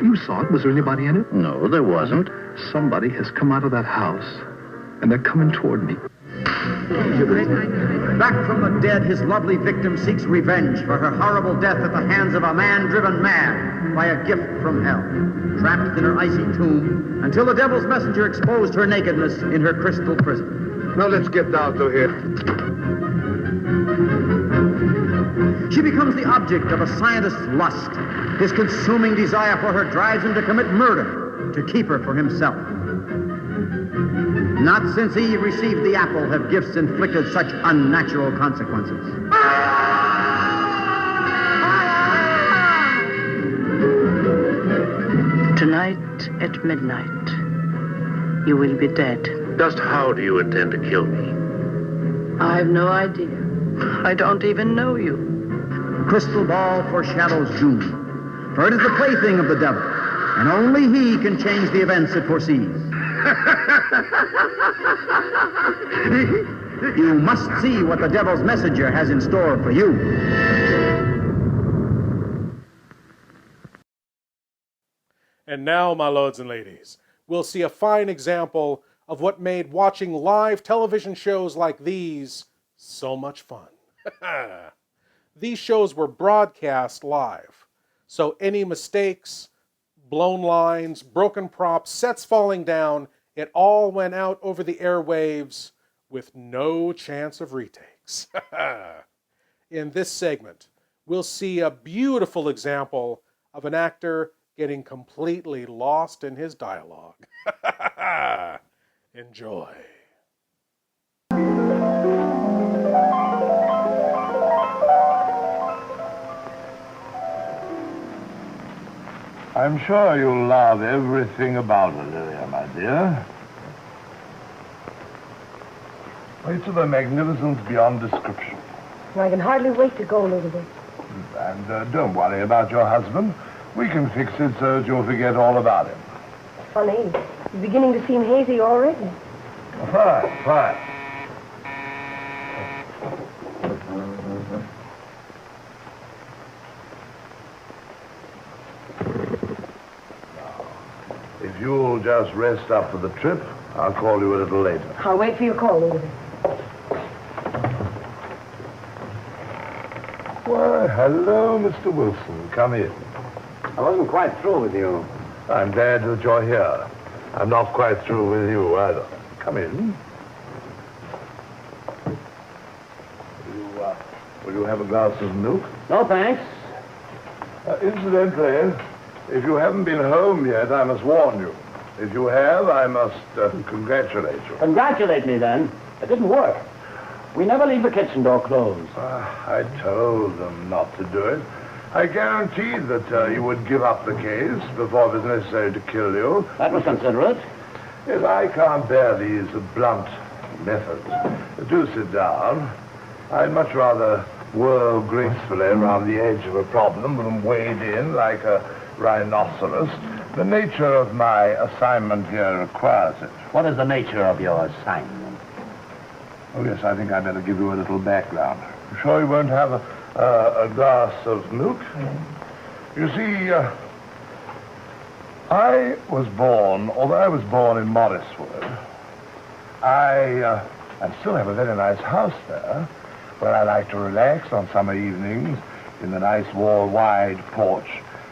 You saw it. Was there anybody in it? No, there wasn't. Somebody has come out of that house, and they're coming toward me. Back from the dead, his lovely victim seeks revenge for her horrible death at the hands of a man driven mad by a gift from hell, trapped in her icy tomb until the Devil's Messenger exposed her nakedness in her crystal prison. Now let's get down to here. She becomes the object of a scientist's lust. His consuming desire for her drives him to commit murder to keep her for himself. Not since Eve received the apple have gifts inflicted such unnatural consequences. Tonight at midnight, you will be dead. Just how do you intend to kill me? I have no idea. I don't even know you. The crystal ball foreshadows doom, for it is the plaything of the devil, and only he can change the events it foresees. You must see what the Devil's Messenger has in store for you. And now, my lords and ladies, we'll see a fine example of what made watching live television shows like these so much fun. These shows were broadcast live, so any mistakes, blown lines, broken props, sets falling down, it all went out over the airwaves with no chance of retakes. In this segment, we'll see a beautiful example of an actor getting completely lost in his dialogue. Enjoy. I'm sure you'll love everything about Olivia, my dear. It's of a magnificence beyond description. I can hardly wait to go, Elizabeth. And don't worry about your husband. We can fix it so that you'll forget all about him. Funny, he's beginning to seem hazy already. Fine, fine. If you'll just rest up for the trip, I'll call you a little later. I'll wait for your call, Elizabeth. Why, hello, Mr. Wilson. Come in. I wasn't quite through with you. I'm glad that you're here. I'm not quite through with you either. Come in. Will you have a glass of milk? No, thanks. Incidentally, if you haven't been home yet, I must warn you. If you have, I must congratulate you. Congratulate me, then. It didn't work. We never leave the kitchen door closed. I told them not to do it. I guaranteed that you would give up the case before it was necessary to kill you. That was considerate. Yes, I can't bear these blunt methods. Do sit down. I'd much rather whirl gracefully around the edge of a problem than wade in like a rhinoceros. The nature of my assignment here requires it. What is the nature of your assignment? Oh, yes, I think I'd better give you a little background. You sure you won't have a glass of milk? You see, I was born, although I was born in Morriswood, I still have a very nice house there, where I like to relax on summer evenings in the nice wall-wide porch.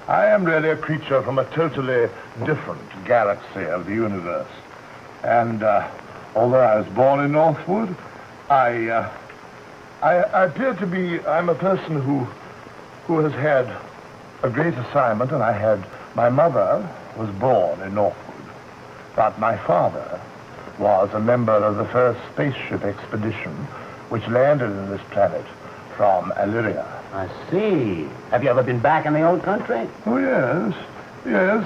I am really a creature from a totally different galaxy of the universe. And although I was born in Northwood, I appear to be, I'm a person who has had a great assignment, and my mother was born in Northwood, but my father was a member of the first spaceship expedition which landed in this planet from Illyria. I see. Have you ever been back in the old country? Oh, yes. Yes,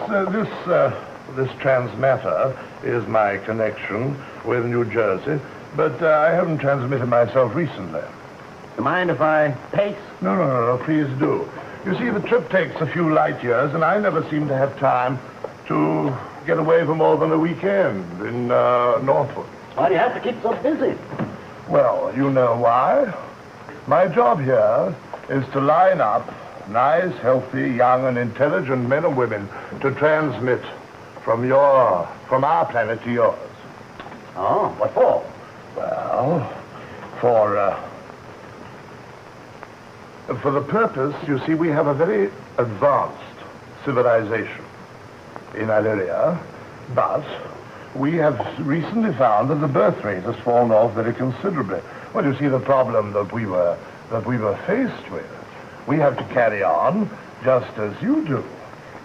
this transmitter is my connection with New Jersey, but I haven't transmitted myself recently. Do you mind if I pace? No, please do. You see, the trip takes a few light years, and I never seem to have time to get away for more than a weekend in Northwood. Why do you have to keep so busy? Well, you know why. My job here is to line up nice, healthy, young, and intelligent men and women to transmit from our planet to yours. Oh, what for? Well, for the purpose, you see, we have a very advanced civilization in Illyria, but we have recently found that the birth rate has fallen off very considerably. Well, you see, the problem that we were faced with, we have to carry on just as you do.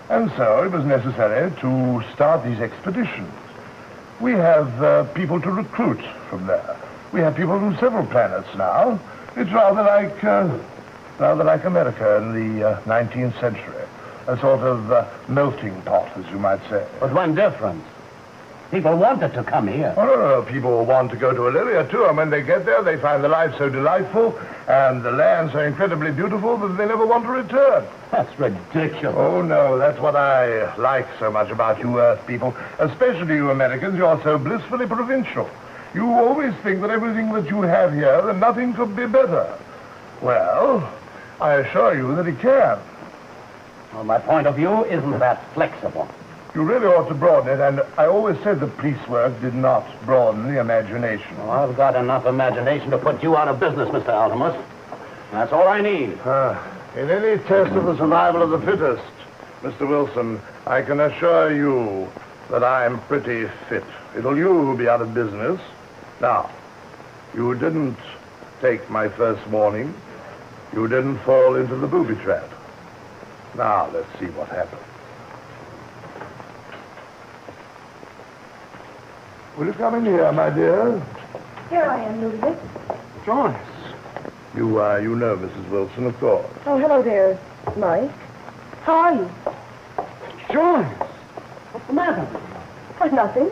And so it was necessary to start these expeditions. We have people to recruit from there. We have people from several planets now. It's rather like America in the 19th century. A sort of melting pot, as you might say. But one difference. People wanted to come here. Oh, no. People want to go to Illyria, too. And when they get there, they find the life so delightful and the land so incredibly beautiful that they never want to return. That's ridiculous. Oh, no. That's what I like so much about you Earth people. Especially you Americans. You're so blissfully provincial. You always think that everything that you have here, that nothing could be better. Well, I assure you that it can. Well, my point of view isn't that flexible. You really ought to broaden it, and I always said that police work did not broaden the imagination. Well, I've got enough imagination to put you out of business, Mr. Altimus. That's all I need. In any test of the survival of the fittest, Mr. Wilson, I can assure you that I'm pretty fit. It'll you who'll be out of business. Now, you didn't take my first warning. You didn't fall into the booby trap. Now, let's see what happens. Will you come in here, my dear? Here I am, Ludovic. Joyce. You know Mrs. Wilson, of course. Oh, hello there, Mike. How are you? Joyce! What's the matter? Why, nothing.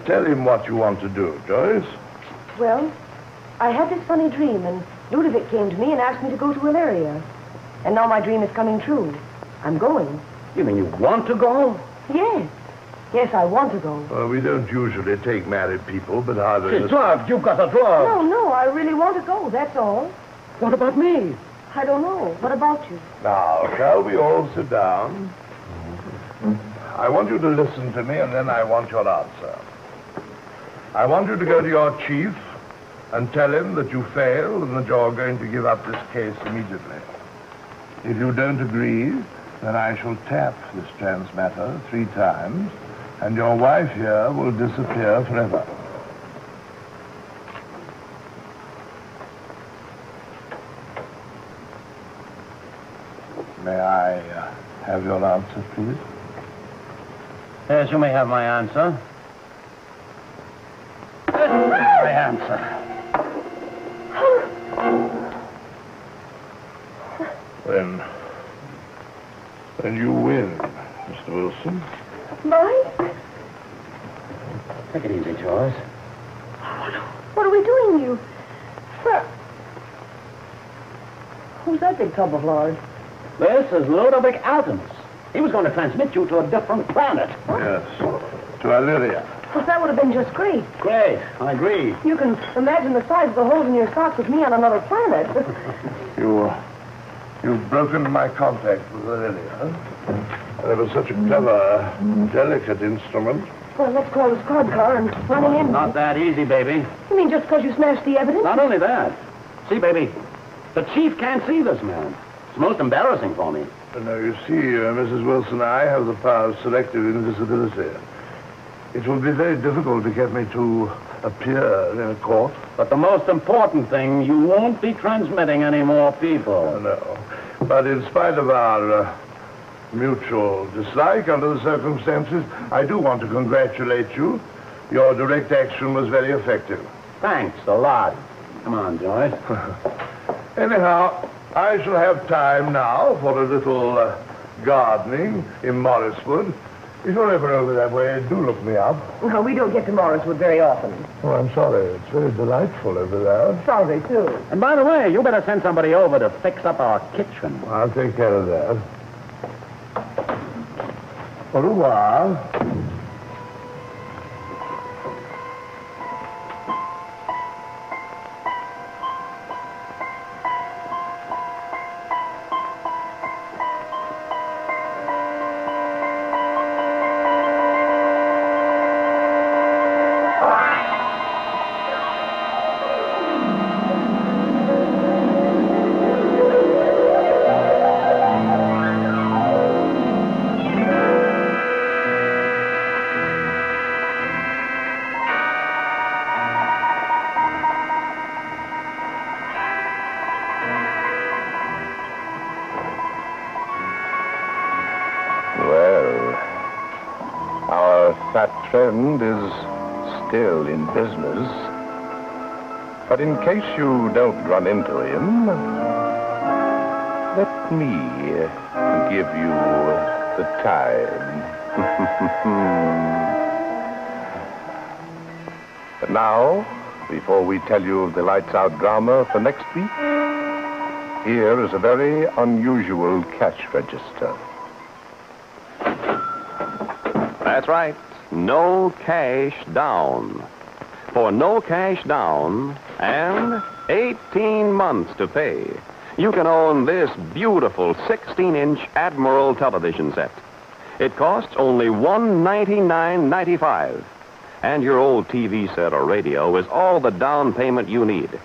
Tell him what you want to do, Joyce. Well, I had this funny dream, and Ludovic came to me and asked me to go to Illyria. And now my dream is coming true. I'm going. You mean you want to go? Yes. Yes, I want to go. We don't usually take married people, but either... Hey, drugged. You've got a drug. No, I really want to go, that's all. What about me? I don't know. What about you? Now, shall we all sit down? I want you to listen to me, and then I want your answer. I want you to go to your chief and tell him that you failed and that you're going to give up this case immediately. If you don't agree, then I shall tap this transmitter 3 times, and your wife here will disappear forever. May I have your answer, please? Yes, you may have my answer. This is my answer. Then you win, Mr. Wilson. Mike? Take it easy, Joyce. What are we doing, you? Sir. Who's that big tub of lard? This is Ludovic Altemus. He was going to transmit you to a different planet. Yes, to Illyria. Well, that would have been just great. Great, I agree. You can imagine the size of the holes in your socks with me on another planet. You've broken my contact with Illyria. It was such a clever, delicate instrument. Well, let's call the squad car and run him in. Not that easy, baby. You mean just because you smashed the evidence? Not only that. See, baby, the chief can't see this man. It's most embarrassing for me. Now, you see, Mrs. Wilson, I have the power of selective invisibility. It will be very difficult to get me to appear in a court. But the most important thing, you won't be transmitting any more people. No. But in spite of our mutual dislike under the circumstances, I do want to congratulate you. Your direct action was very effective. Thanks a lot. Come on, Joyce. Anyhow, I shall have time now for a little gardening in Morriswood. If you're ever over that way, do look me up. No, we don't get to Morriswood very often. Oh, I'm sorry. It's very delightful over there. Sorry, too. And by the way, you better send somebody over to fix up our kitchen. I'll take care of that. Au revoir. That friend is still in business. But in case you don't run into him, let me give you the time. But now, before we tell you of the Lights Out drama for next week, here is a very unusual cash register. That's right. No cash down. For no cash down and 18 months to pay, you can own this beautiful 16-inch Admiral television set. It costs only $199.95. And your old TV set or radio is all the down payment you need.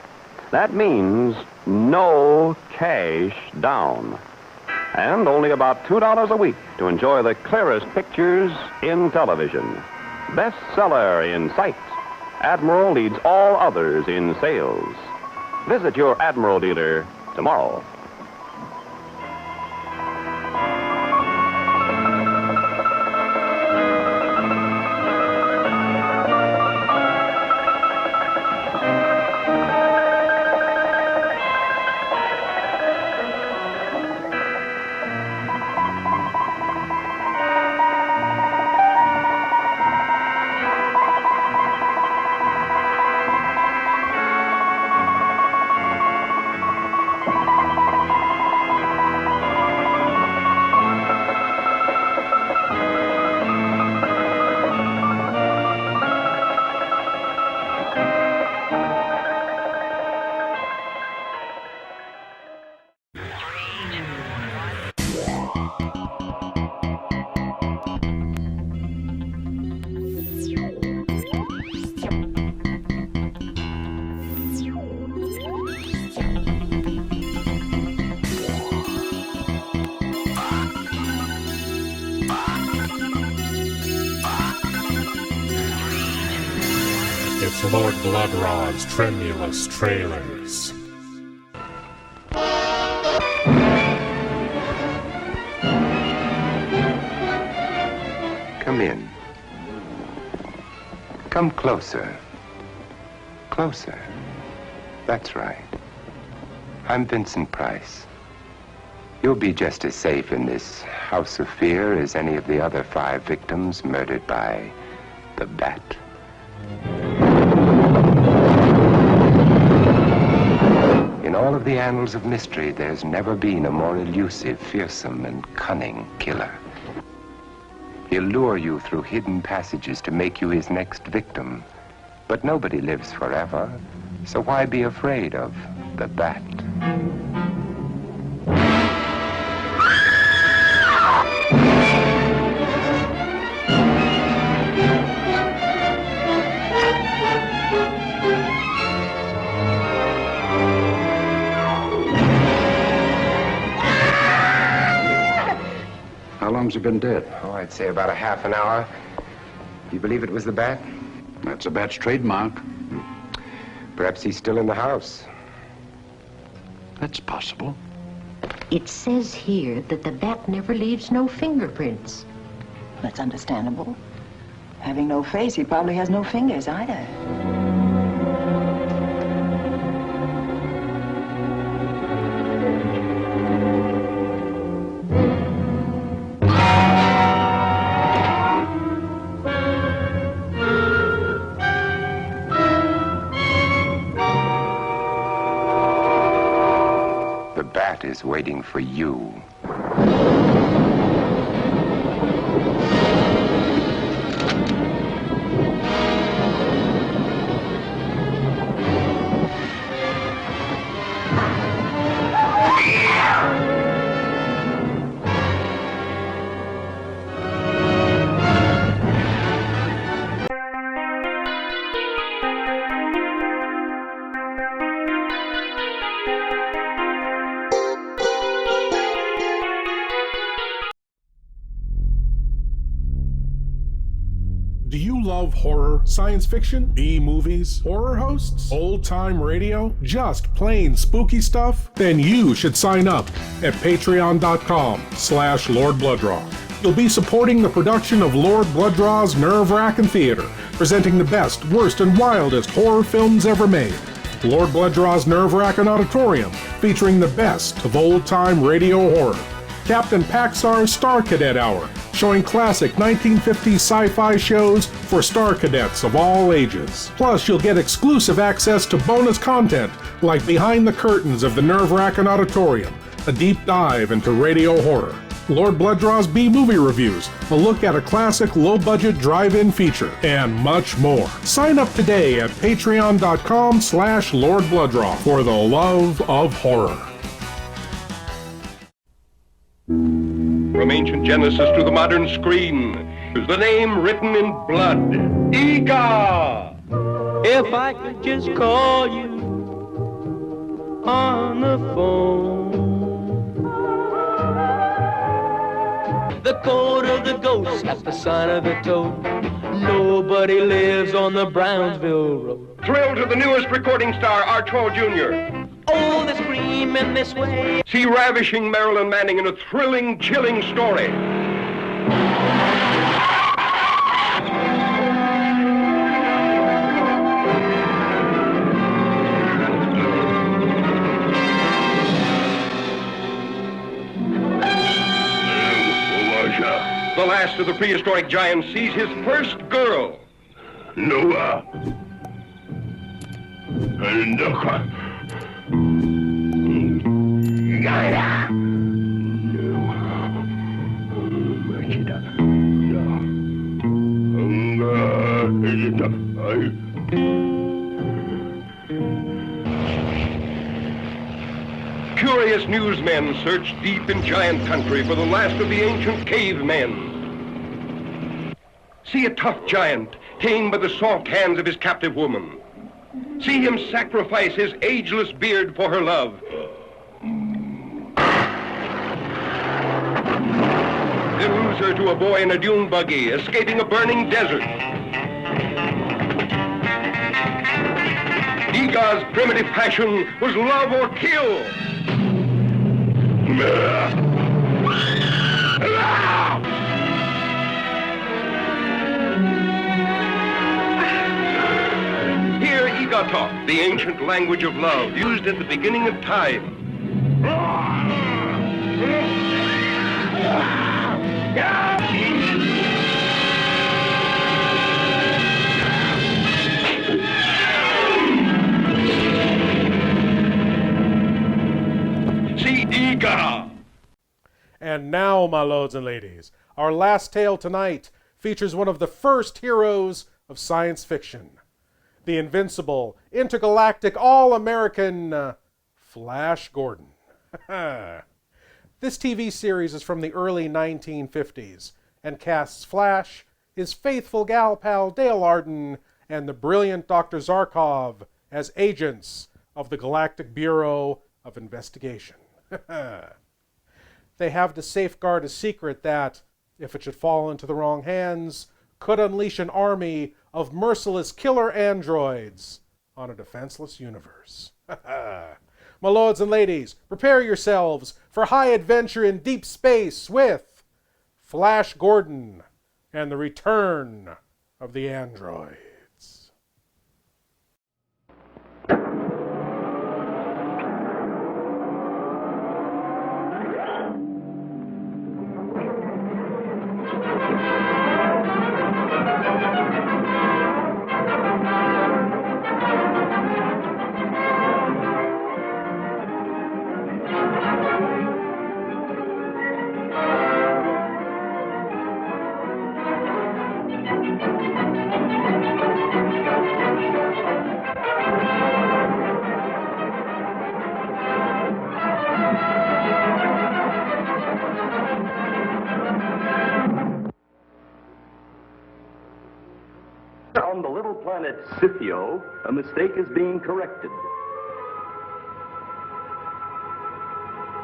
That means no cash down. And only about $2 a week to enjoy the clearest pictures in television. Bestseller in sight. Admiral leads all others in sales. Visit your Admiral dealer tomorrow. It's Lord Blood-Rah's Tremulous Trailers. Come in. Come closer. Closer. That's right. I'm Vincent Price. You'll be just as safe in this house of fear as any of the other 5 victims murdered by the Bat. In all of the annals of mystery, there's never been a more elusive, fearsome, and cunning killer. He'll lure you through hidden passages to make you his next victim. But nobody lives forever, so why be afraid of the bat? How long's he been dead? Oh, I'd say about a half an hour. You believe it was the bat? That's a bat's trademark. Perhaps he's still in the house. That's possible. It says here that the bat never leaves no fingerprints. That's understandable. Having no face, he probably has no fingers either. The bat is waiting for you. Do you love horror, science fiction, B-movies, horror hosts, old-time radio, just plain spooky stuff? Then you should sign up at patreon.com/Lord Blood-Rah. You'll be supporting the production of Lord Blood-Rah's Nerve-Wrackin Theater, presenting the best, worst, and wildest horror films ever made. Lord Blood-Rah's Nerve-Wrackin Auditorium, featuring the best of old-time radio horror. Captain Paxar's Star Cadet Hour, showing classic 1950s sci-fi shows for Star Cadets of all ages. Plus, you'll get exclusive access to bonus content like Behind the Curtains of the Nerve-Wrackin Auditorium, a deep dive into radio horror. Lord Blood-Rah's B-movie reviews, a look at a classic low-budget drive-in feature, and much more. Sign up today at patreon.com/Lord Blood-Rah for the love of horror. From ancient Genesis to the modern screen, the name written in blood, Ega! If I could just call you on the phone. The code of the ghost at the sign of the toad. Nobody lives on the Brownsville Road. Thrill to the newest recording star, Archibald Jr. Oh, they're screaming this way. See ravishing Marilyn Manning in a thrilling, chilling story. The last of the prehistoric giants sees his first girl. Noah. Curious newsmen search deep in giant country for the last of the ancient cavemen. See a tough giant tamed by the soft hands of his captive woman. See him sacrifice his ageless beard for her love. Then lose her to a boy in a dune buggy, escaping a burning desert. Ega's primitive passion was love or kill. Hear Ega talk, the ancient language of love, used at the beginning of time. And now, my lords and ladies, our last tale tonight features one of the first heroes of science fiction, the invincible, intergalactic, all-American Flash Gordon. This TV series is from the early 1950s and casts Flash, his faithful gal pal Dale Arden, and the brilliant Dr. Zarkov as agents of the Galactic Bureau of Investigation. They have to safeguard a secret that, if it should fall into the wrong hands, could unleash an army of merciless killer androids on a defenseless universe. My lords and ladies, prepare yourselves for high adventure in deep space with Flash Gordon and the Return of the Androids. On the little planet Scythio, a mistake is being corrected.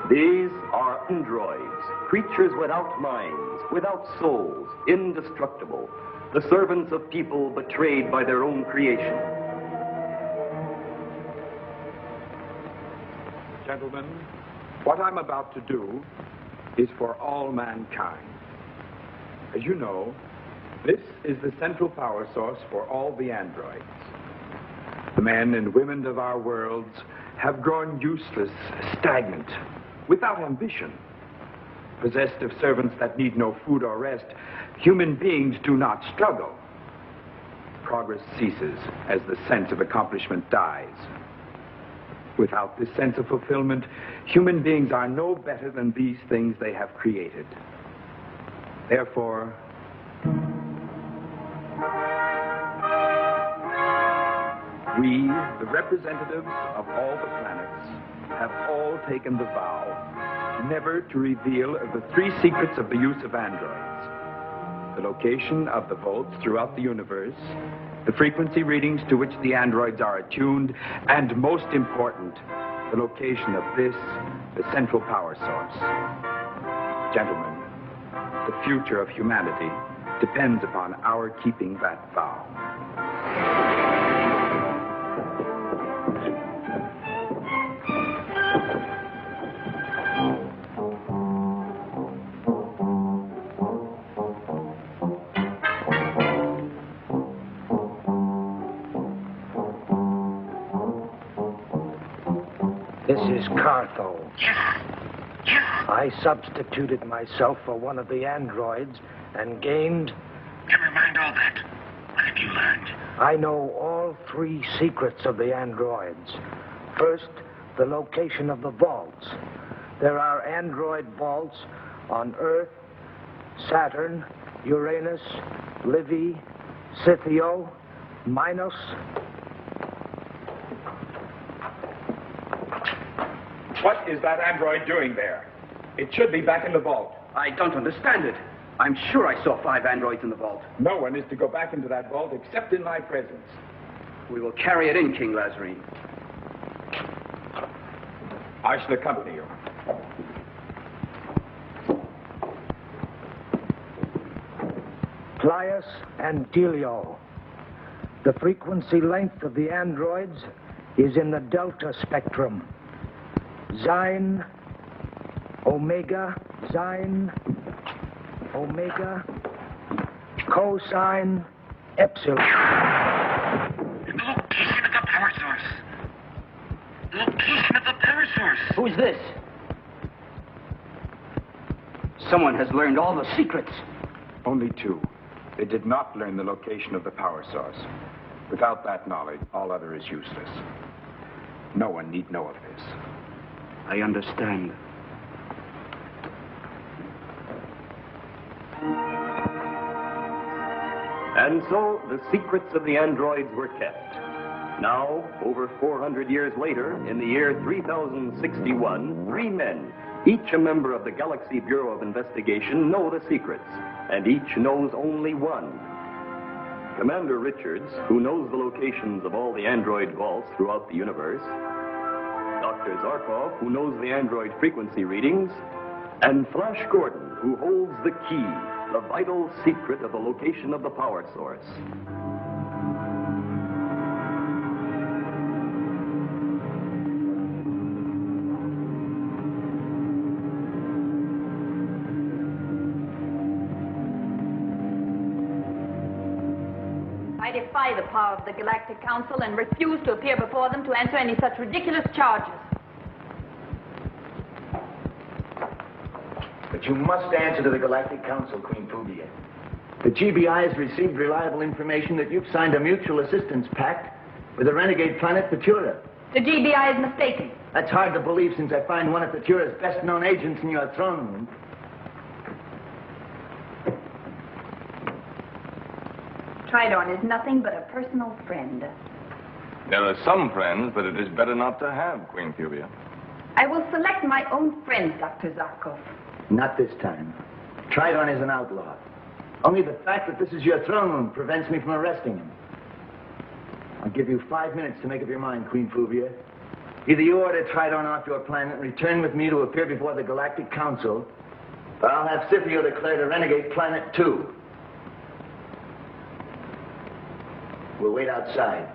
These are androids, creatures without minds, without souls, indestructible, the servants of people betrayed by their own creation. Gentlemen, what I'm about to do is for all mankind. As you know, this is the central power source for all the androids. The men and women of our worlds have grown useless, stagnant, without ambition. Possessed of servants that need no food or rest, human beings do not struggle. Progress ceases as the sense of accomplishment dies. Without this sense of fulfillment, human beings are no better than these things they have created. Therefore, we, the representatives of all the planets, have all taken the vow never to reveal the three secrets of the use of androids: the location of the volts throughout the universe, the frequency readings to which the androids are attuned, and most important, the location of this, the central power source. Gentlemen, the future of humanity depends upon our keeping that vow. This is Cartho. I substituted myself for one of the androids and gained... Never mind all that. What have you learned? I know all three secrets of the androids. First, the location of the vaults. There are android vaults on Earth, Saturn, Uranus, Livy, Scythio, Minos. What is that android doing there? It should be back in the vault. I don't understand it. I'm sure I saw 5 androids in the vault. No one is to go back into that vault except in my presence. We will carry it in, King Lazarine. I shall accompany you. Plius and Delio. The frequency length of the androids is in the delta spectrum. Sine, omega, sine, omega, cosine, epsilon. The location of the power source. The location of the power source. Who's this? Someone has learned all the secrets. Only 2. They did not learn the location of the power source. Without that knowledge, all other is useless. No one need know of this. I understand. And so the secrets of the androids were kept. Now, over 400 years later, in the year 3061, 3 men, each a member of the Galaxy Bureau of Investigation, know the secrets, and each knows only one. Commander Richards, who knows the locations of all the android vaults throughout the universe, Dr. Zarkov, who knows the android frequency readings, and Flash Gordon, who holds the key, the vital secret of the location of the power source. I defy the power of the Galactic Council and refuse to appear before them to answer any such ridiculous charges. But you must answer to the Galactic Council, Queen Phubia. The GBI has received reliable information that you've signed a mutual assistance pact with the renegade planet Futura. The GBI is mistaken. That's hard to believe since I find one of Futura's best-known agents in your throne room. Tridorn is nothing but a personal friend. There are some friends, but it is better not to have, Queen Phubia. I will select my own friends, Dr. Zarkov. Not this time. Tridorn is an outlaw. Only the fact that this is your throne room prevents me from arresting him. I'll give you 5 minutes to make up your mind, Queen Phubia. Either you order Tridorn off your planet and return with me to appear before the Galactic Council, or I'll have Scipio declared a renegade planet too. We'll wait outside.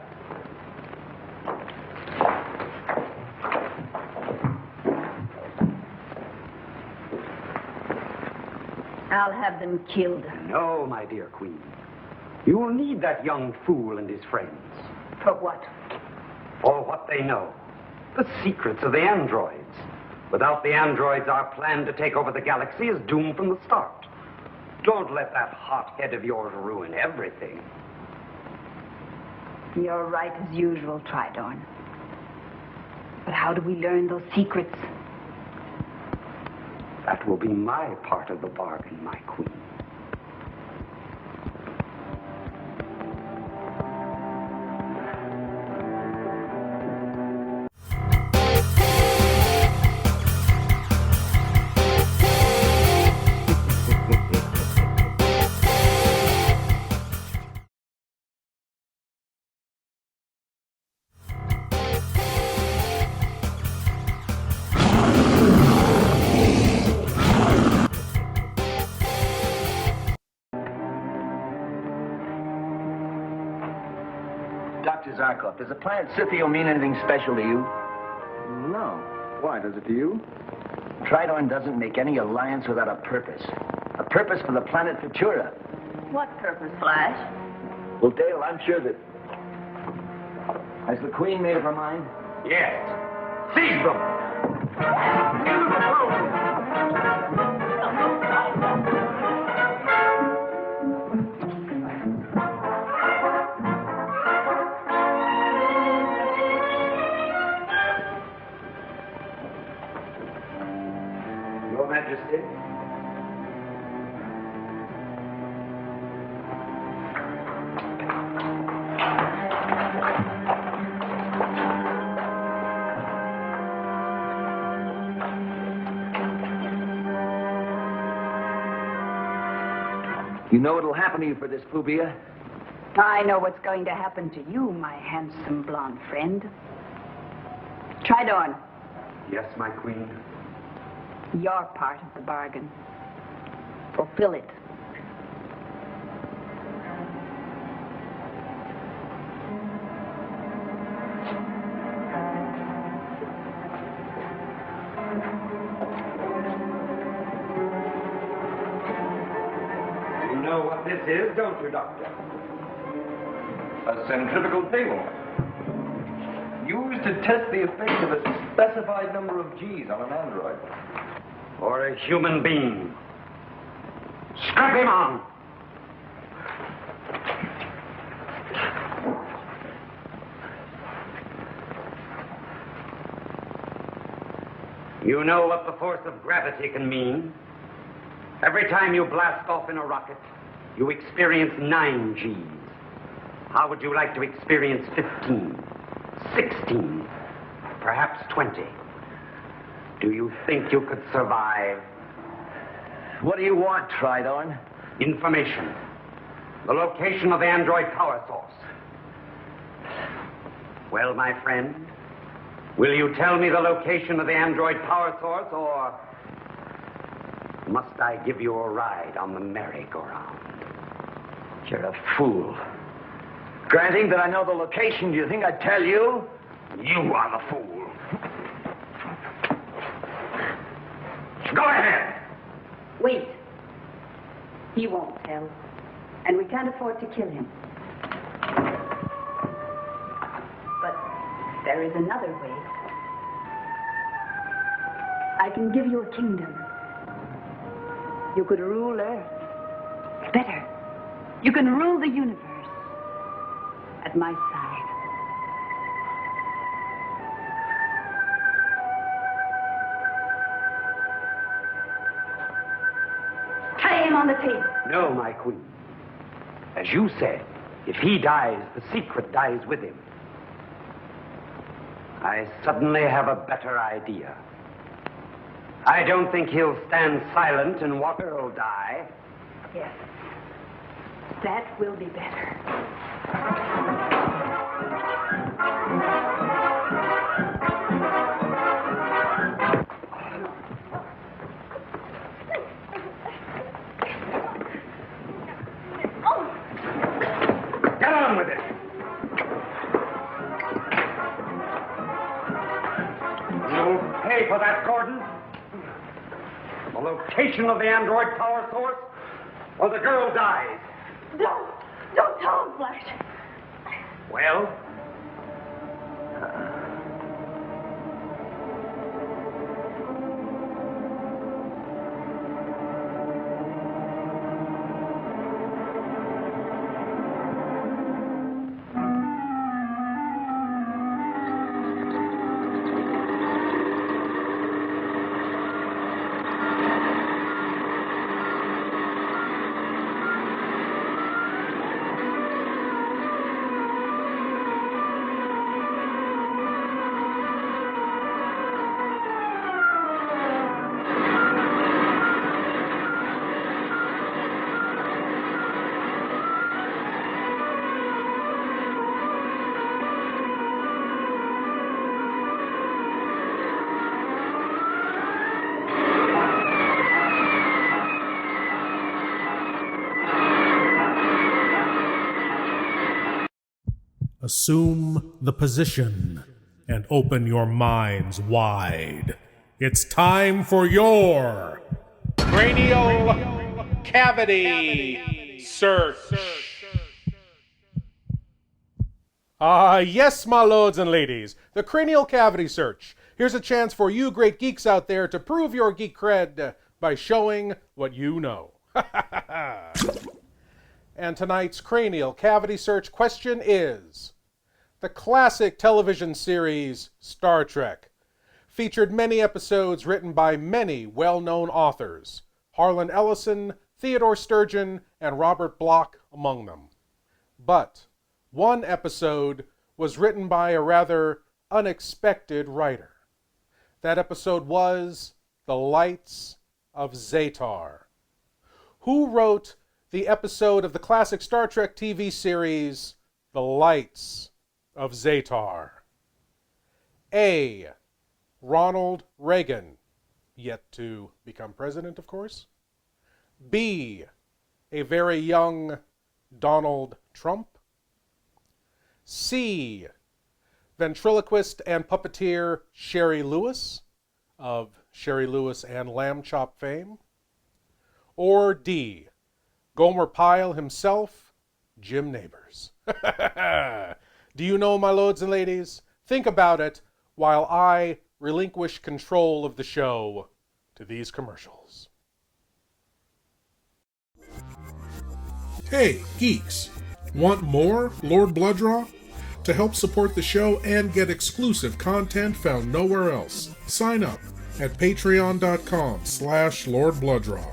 I'll have them killed. No, my dear Queen. You will need that young fool and his friends. For what? For what they know. The secrets of the androids. Without the androids, our plan to take over the galaxy is doomed from the start. Don't let that hot head of yours ruin everything. You're right as usual, Tridorn. But how do we learn those secrets? That will be my part of the bargain, my queen. Dr. Zarkov, does the planet Scipio mean anything special to you? No. Why, does it to you? Tridorn doesn't make any alliance without a purpose. A purpose for the planet Futura. What purpose, Flash? Well, Dale, I'm sure that... Has the Queen made up her mind? Yes. Seize them! Your Majesty? You know what'll happen to you for this, Phubia? I know what's going to happen to you, my handsome blonde friend. Tridorn, Yes, my queen. you're part of the bargain. Fulfill it. You know what this is, don't you, Doctor? A centrifugal table. Used to test the effect of a specified number of G's on an android. Or a human being. Strap him on! You know what the force of gravity can mean. Every time you blast off in a rocket, You experience 9 Gs. How would you like to experience 15, 16, perhaps 20? Do you think you could survive? What do you want, Tridorn? Information. The location of the android power source. Well, my friend, will you tell me the location of the android power source, or must I give you a ride on the merry-go-round? You're a fool. Granting that I know the location, do you think I'd tell you? You are the fool. Go ahead. Wait. He won't tell. And we can't afford to kill him. But there is another way. I can give you a kingdom. You could rule Earth. Better. You can rule the universe. At my side. Tie him on the table. No, my queen. As you said, if he dies, the secret dies with him. I suddenly have a better idea. I don't think he'll stand silent and watch Earl die. Yes. That will be better. Get on with it. You'll pay for that, Gordon. The location of the android power source, or the girl dies. Don't tell him, Flash. Well? Assume the position and open your minds wide. It's time for your cranial cavity search. Yes, my lords and ladies, the cranial cavity search. Here's a chance for you great geeks out there to prove your geek cred by showing what you know. And tonight's cranial cavity search question is: the classic television series Star Trek featured many episodes written by many well-known authors, Harlan Ellison, Theodore Sturgeon, and Robert Bloch among them. But one episode was written by a rather unexpected writer. That episode was The Lights of Zetar. Who wrote the episode of the classic Star Trek TV series The Lights of Zetar? A. Ronald Reagan, yet to become president, of course. B. A very young Donald Trump. C. Ventriloquist and puppeteer Sherry Lewis, of Sherry Lewis and Lamb Chop fame. Or D. Gomer Pyle himself, Jim Neighbors. Do you know, my lords and ladies? Think about it while I relinquish control of the show to these commercials. Hey, geeks! Want more Lord Blood-Rah? To help support the show and get exclusive content found nowhere else, sign up at patreon.com/Lord Blood-Rah.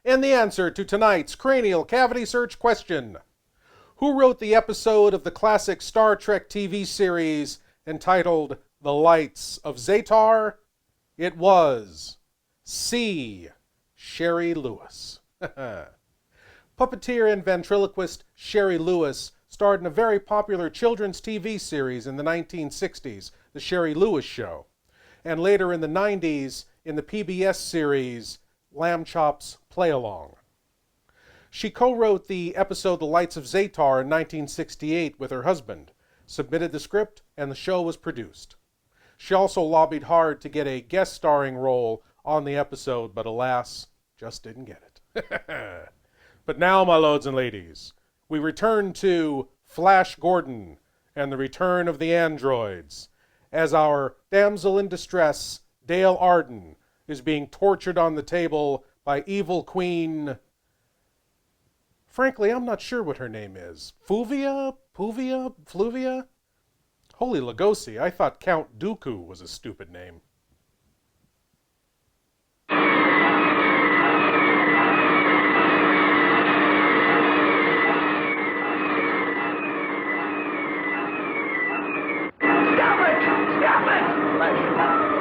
And the answer to tonight's cranial cavity search question: who wrote the episode of the classic Star Trek TV series entitled The Lights of Zetar? It was C. Sherry Lewis. Puppeteer and ventriloquist Sherry Lewis starred in a very popular children's TV series in the 1960s, The Sherry Lewis Show, and later in the 90s in the PBS series Lamb Chop's Play Along. She co-wrote the episode The Lights of Zetar in 1968 with her husband, submitted the script, and the show was produced. She also lobbied hard to get a guest starring role on the episode, but alas, just didn't get it. But now, my lords and ladies, we return to Flash Gordon and the Return of the Androids, as our damsel in distress, Dale Arden, is being tortured on the table by evil Queen... Frankly, I'm not sure what her name is. Fluvia? Holy Lugosi, I thought Count Dooku was a stupid name.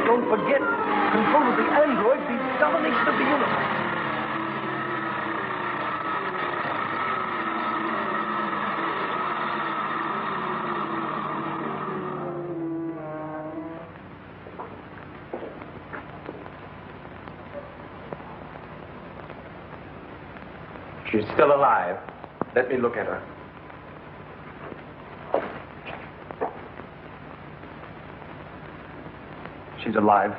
Don't forget, control of the androids means domination of the universe. She's still alive. Let me look at her. She's alive.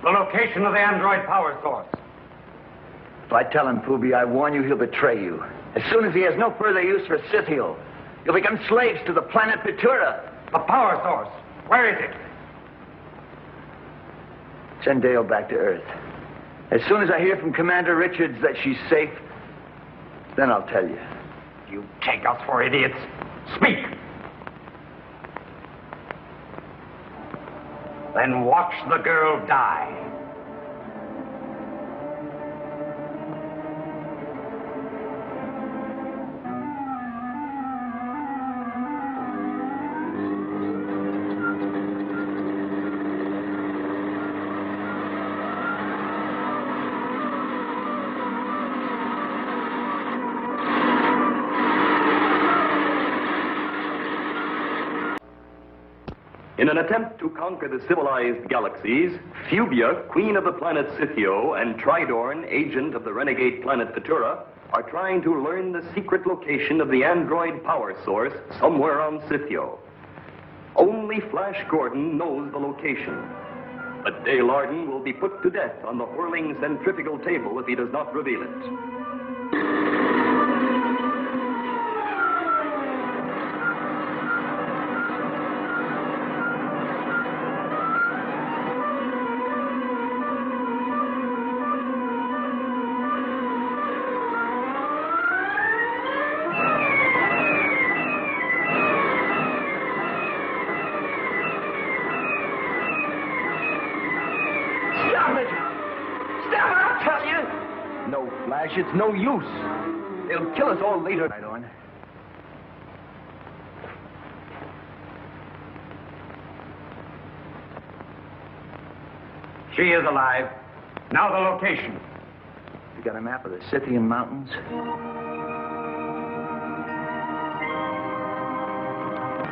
The location of the android power source. If I tell him, Pooby, I warn you, he'll betray you. As soon as he has no further use for Scythiel, you'll become slaves to the planet Petura. The power source. Where is it? Send Dale back to Earth. As soon as I hear from Commander Richards that she's safe, then I'll tell you. You take us for idiots. Speak! Then watch the girl die. In an attempt to conquer the civilized galaxies, Phubia, queen of the planet Scythio, and Tridorn, agent of the renegade planet Petura, are trying to learn the secret location of the android power source somewhere on Scythio. Only Flash Gordon knows the location. But Dale Arden will be put to death on the whirling centrifugal table if he does not reveal it. It's no use. They'll kill us all later, Tridorn. She is alive. Now the location. You got a map of the Scythian Mountains?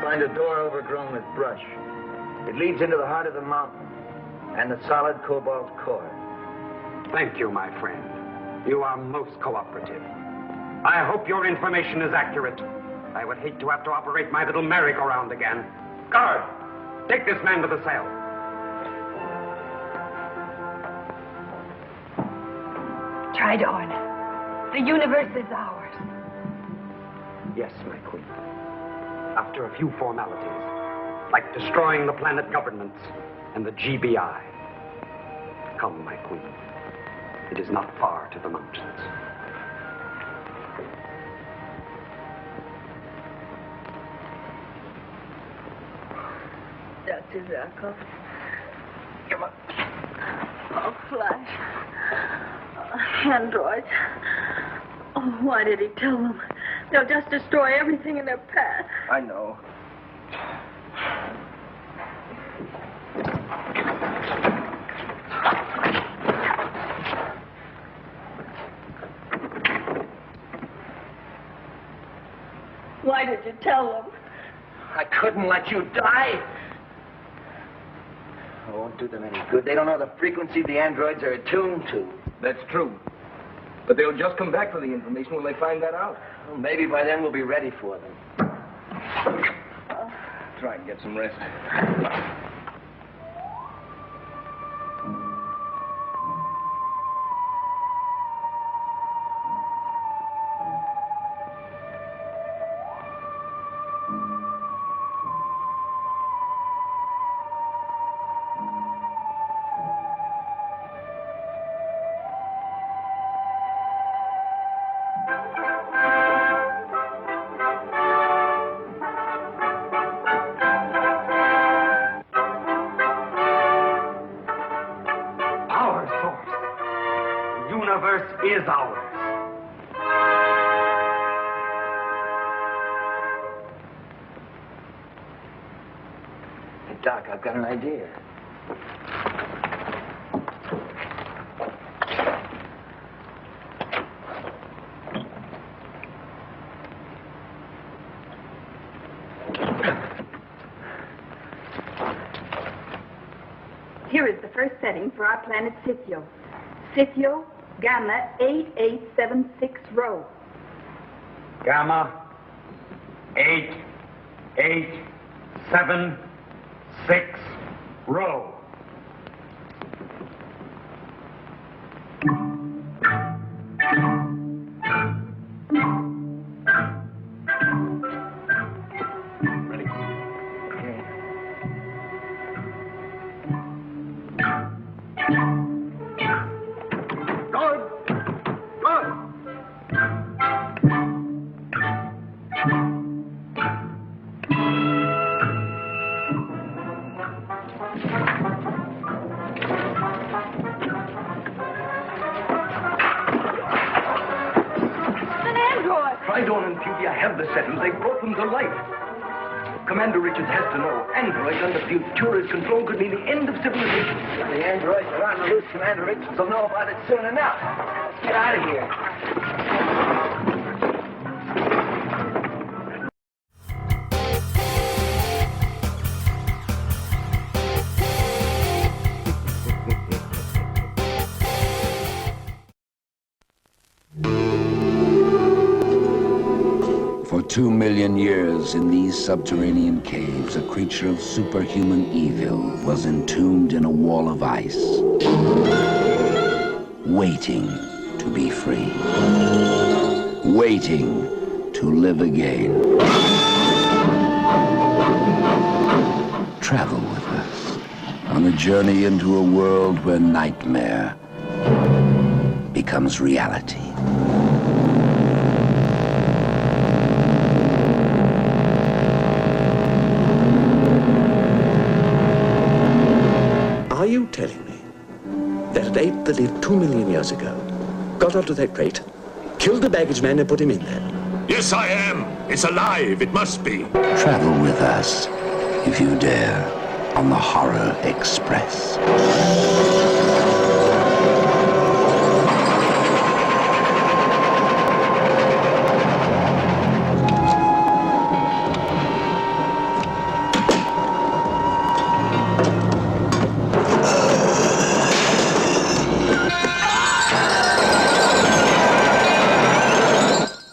Find a door overgrown with brush. It leads into the heart of the mountain and the solid cobalt core. Thank you, my friend. You are most cooperative. I hope your information is accurate. I would hate to have to operate my little merry-go-round again. Guard, take this man to the cell. Tridorn, the universe is ours. Yes, my queen. After a few formalities, like destroying the planet governments and the GBI. Come, my queen. It is not far to the mountains. Dr. Zarkov. Come on. Oh, Flash. Androids. Oh, why did he tell them? They'll just destroy everything in their path. I know. Why did you tell them? I couldn't let you die. It won't do them any good. They don't know the frequency the androids are attuned to. That's true. But they'll just come back for the information when they find that out. Well, maybe by then we'll be ready for them. Try and get some rest. Is ours. Hey, Doc, I've got an idea. Here is the first setting for our planet Scythio. Scythio, Gamma 8876 Rho. Gamma 8876 Rho. Commander Richards has to know. Androids under Futurist control could mean the end of civilization. The androids are on the loose. Commander Richards will know about it soon enough. Let's get out of here. For 2 million years in these subterranean caves, a creature of superhuman evil was entombed in a wall of ice, waiting to be free, waiting to live again. Travel with us on a journey into a world where nightmare becomes reality. Are you telling me that an ape that lived 2 million years ago got onto that crate, killed the baggage man and put him in there? Yes, I am. It's alive. It must be. Travel with us, if you dare, on the Horror Express.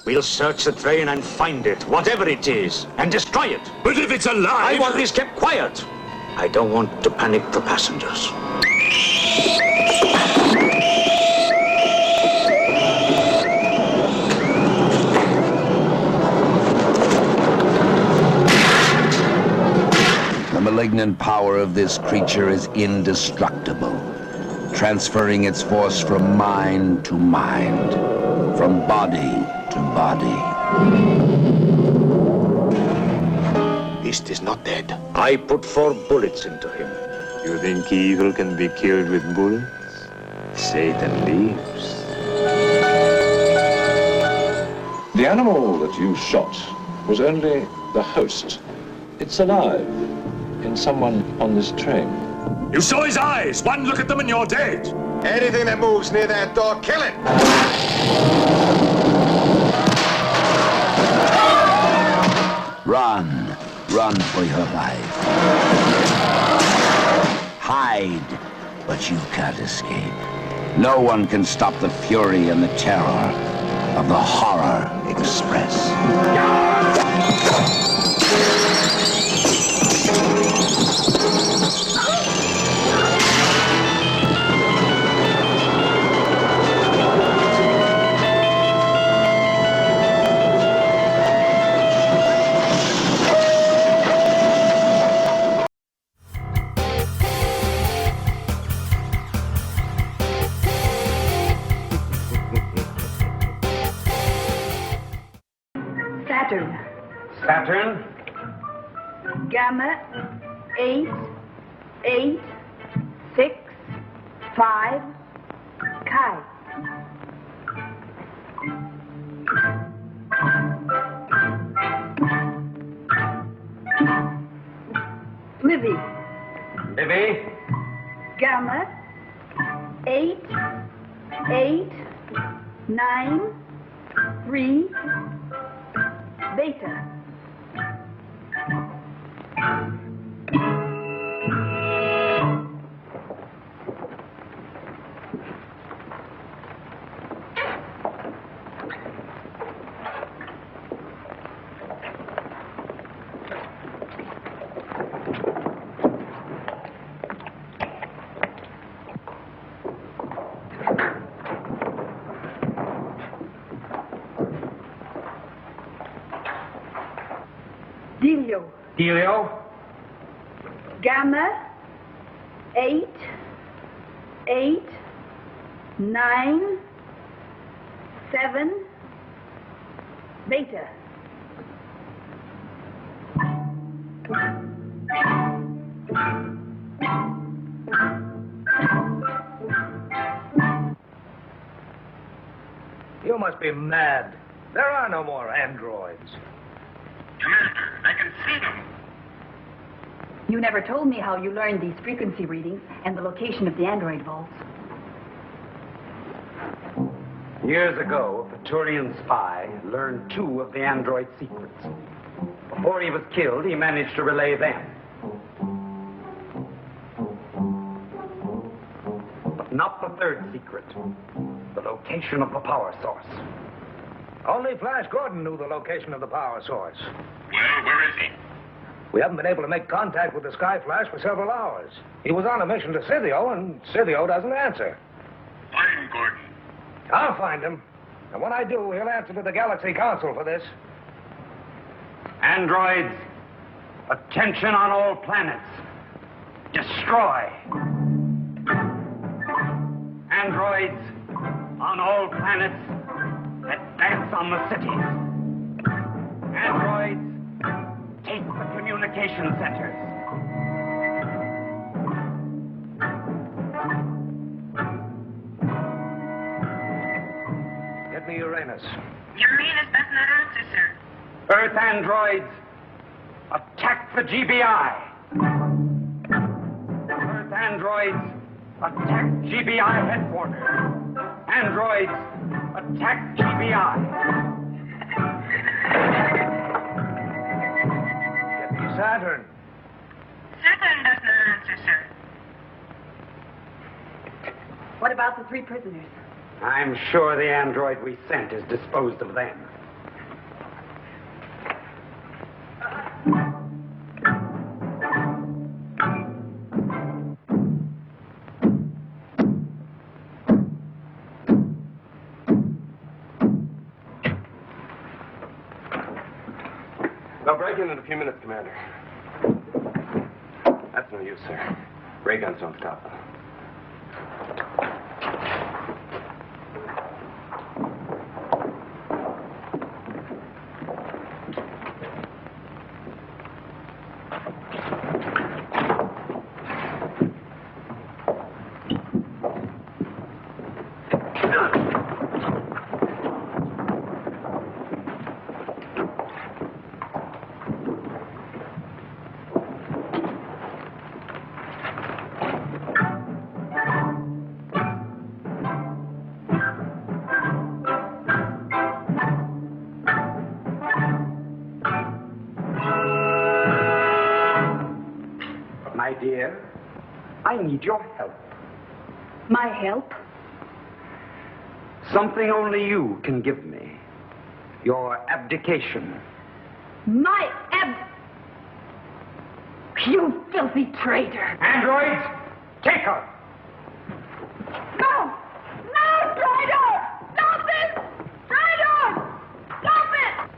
We'll search the train and find it, whatever it is, and destroy it. But if it's alive... I want this kept quiet. I don't want to panic the passengers. The malignant power of this creature is indestructible, transferring its force from mind to mind, from body to body. Beast is not dead. I put 4 bullets into him. You think evil can be killed with bullets? Satan lives. The animal that you shot was only the host. It's alive in someone on this train. You saw his eyes. One look at them and you're dead. Anything that moves near that door, kill it! Run. Run for your life. Hide, but you can't escape. No one can stop the fury and the terror of the Horror Express. Saturn. Saturn? Gamma 8, 8, 6, 5, Chi. Livy. Livy? Gamma 8, 8, 9, 3, Beta. Delio. Delio? Gamma 8, 8, 9, 7, Beta. You must be mad. There are no more androids. Commander, I can see them. You never told me how you learned these frequency readings and the location of the android vaults. Years ago, a Peturian spy learned 2 of the android secrets. Before he was killed, he managed to relay them. But not the 3rd secret, the location of the power source. Only Flash Gordon knew the location of the power source. Well, where is he? We haven't been able to make contact with the Sky Flash for several hours. He was on a mission to Scythio, and Scythio doesn't answer. Find Gordon. I'll find him. And when I do, he'll answer to the Galaxy Council for this. Androids, attention on all planets. Destroy. Androids, on all planets, advance on the cities. Androids, take the communication centers. Get me Uranus. Uranus does not answer, sir. Earth androids, attack the GBI. Earth androids, attack GBI headquarters. Androids, attack GBI. Get me Saturn. Saturn does not answer, sir. What about the 3 prisoners? I'm sure the android we sent has disposed of them. They'll break in a few minutes, Commander. That's no use, sir. Ray guns don't stop them. My dear, I need your help. My help? Something only you can give me. Your abdication. My You filthy traitor! Androids, take her! No! No, traitor! Stop it! Traitor! Stop it!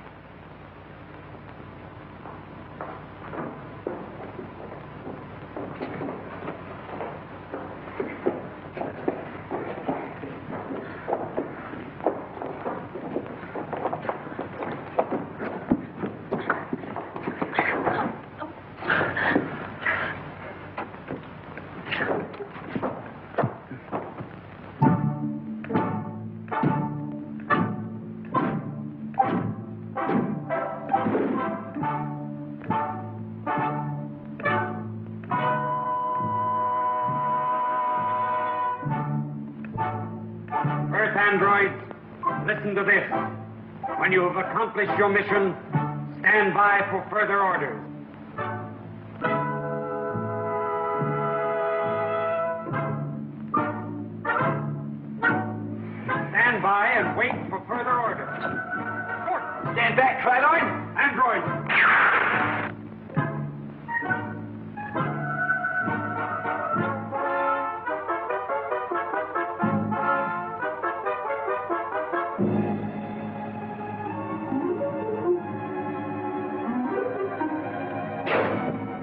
Earth androids, listen to this. When you have accomplished your mission, stand by for further orders. Stand by and wait for further orders. Stand back, Triloid. Androids.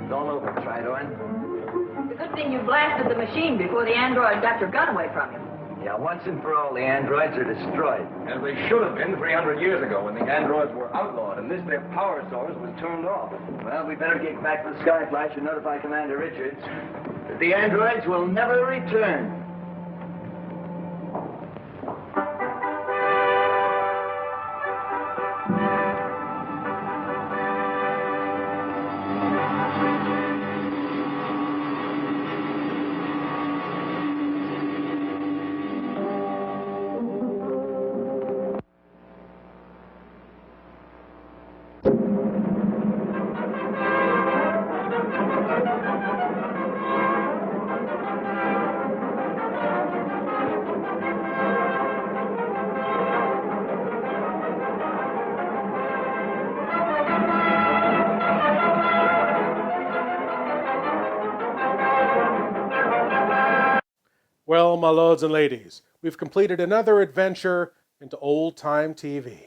It's all over, Tridorn. It's a good thing you blasted the machine before the android got your gun away from you. Yeah, once and for all, the androids are destroyed. As they should have been 300 years ago when the androids were outlawed and this their power source was turned off. Well, we better get back to the Sky Flash and notify Commander Richards that the androids will never return. Well, my lords and ladies, we've completed another adventure into old-time TV.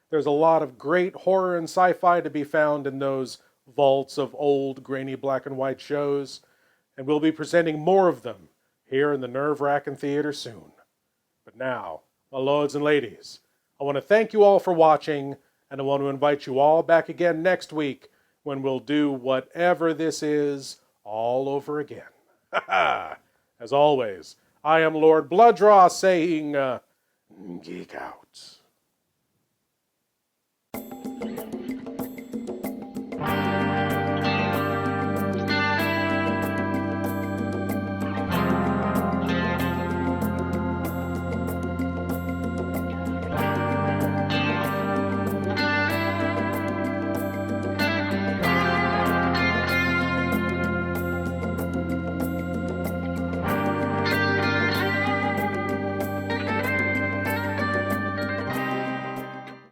There's a lot of great horror and sci-fi to be found in those vaults of old, grainy black and white shows, and we'll be presenting more of them here in the Wrackin Theater soon. But now, my lords and ladies, I want to thank you all for watching, and I want to invite you all back again next week when we'll do whatever this is all over again. As always, I am Lord Blood-Rah saying, geek out.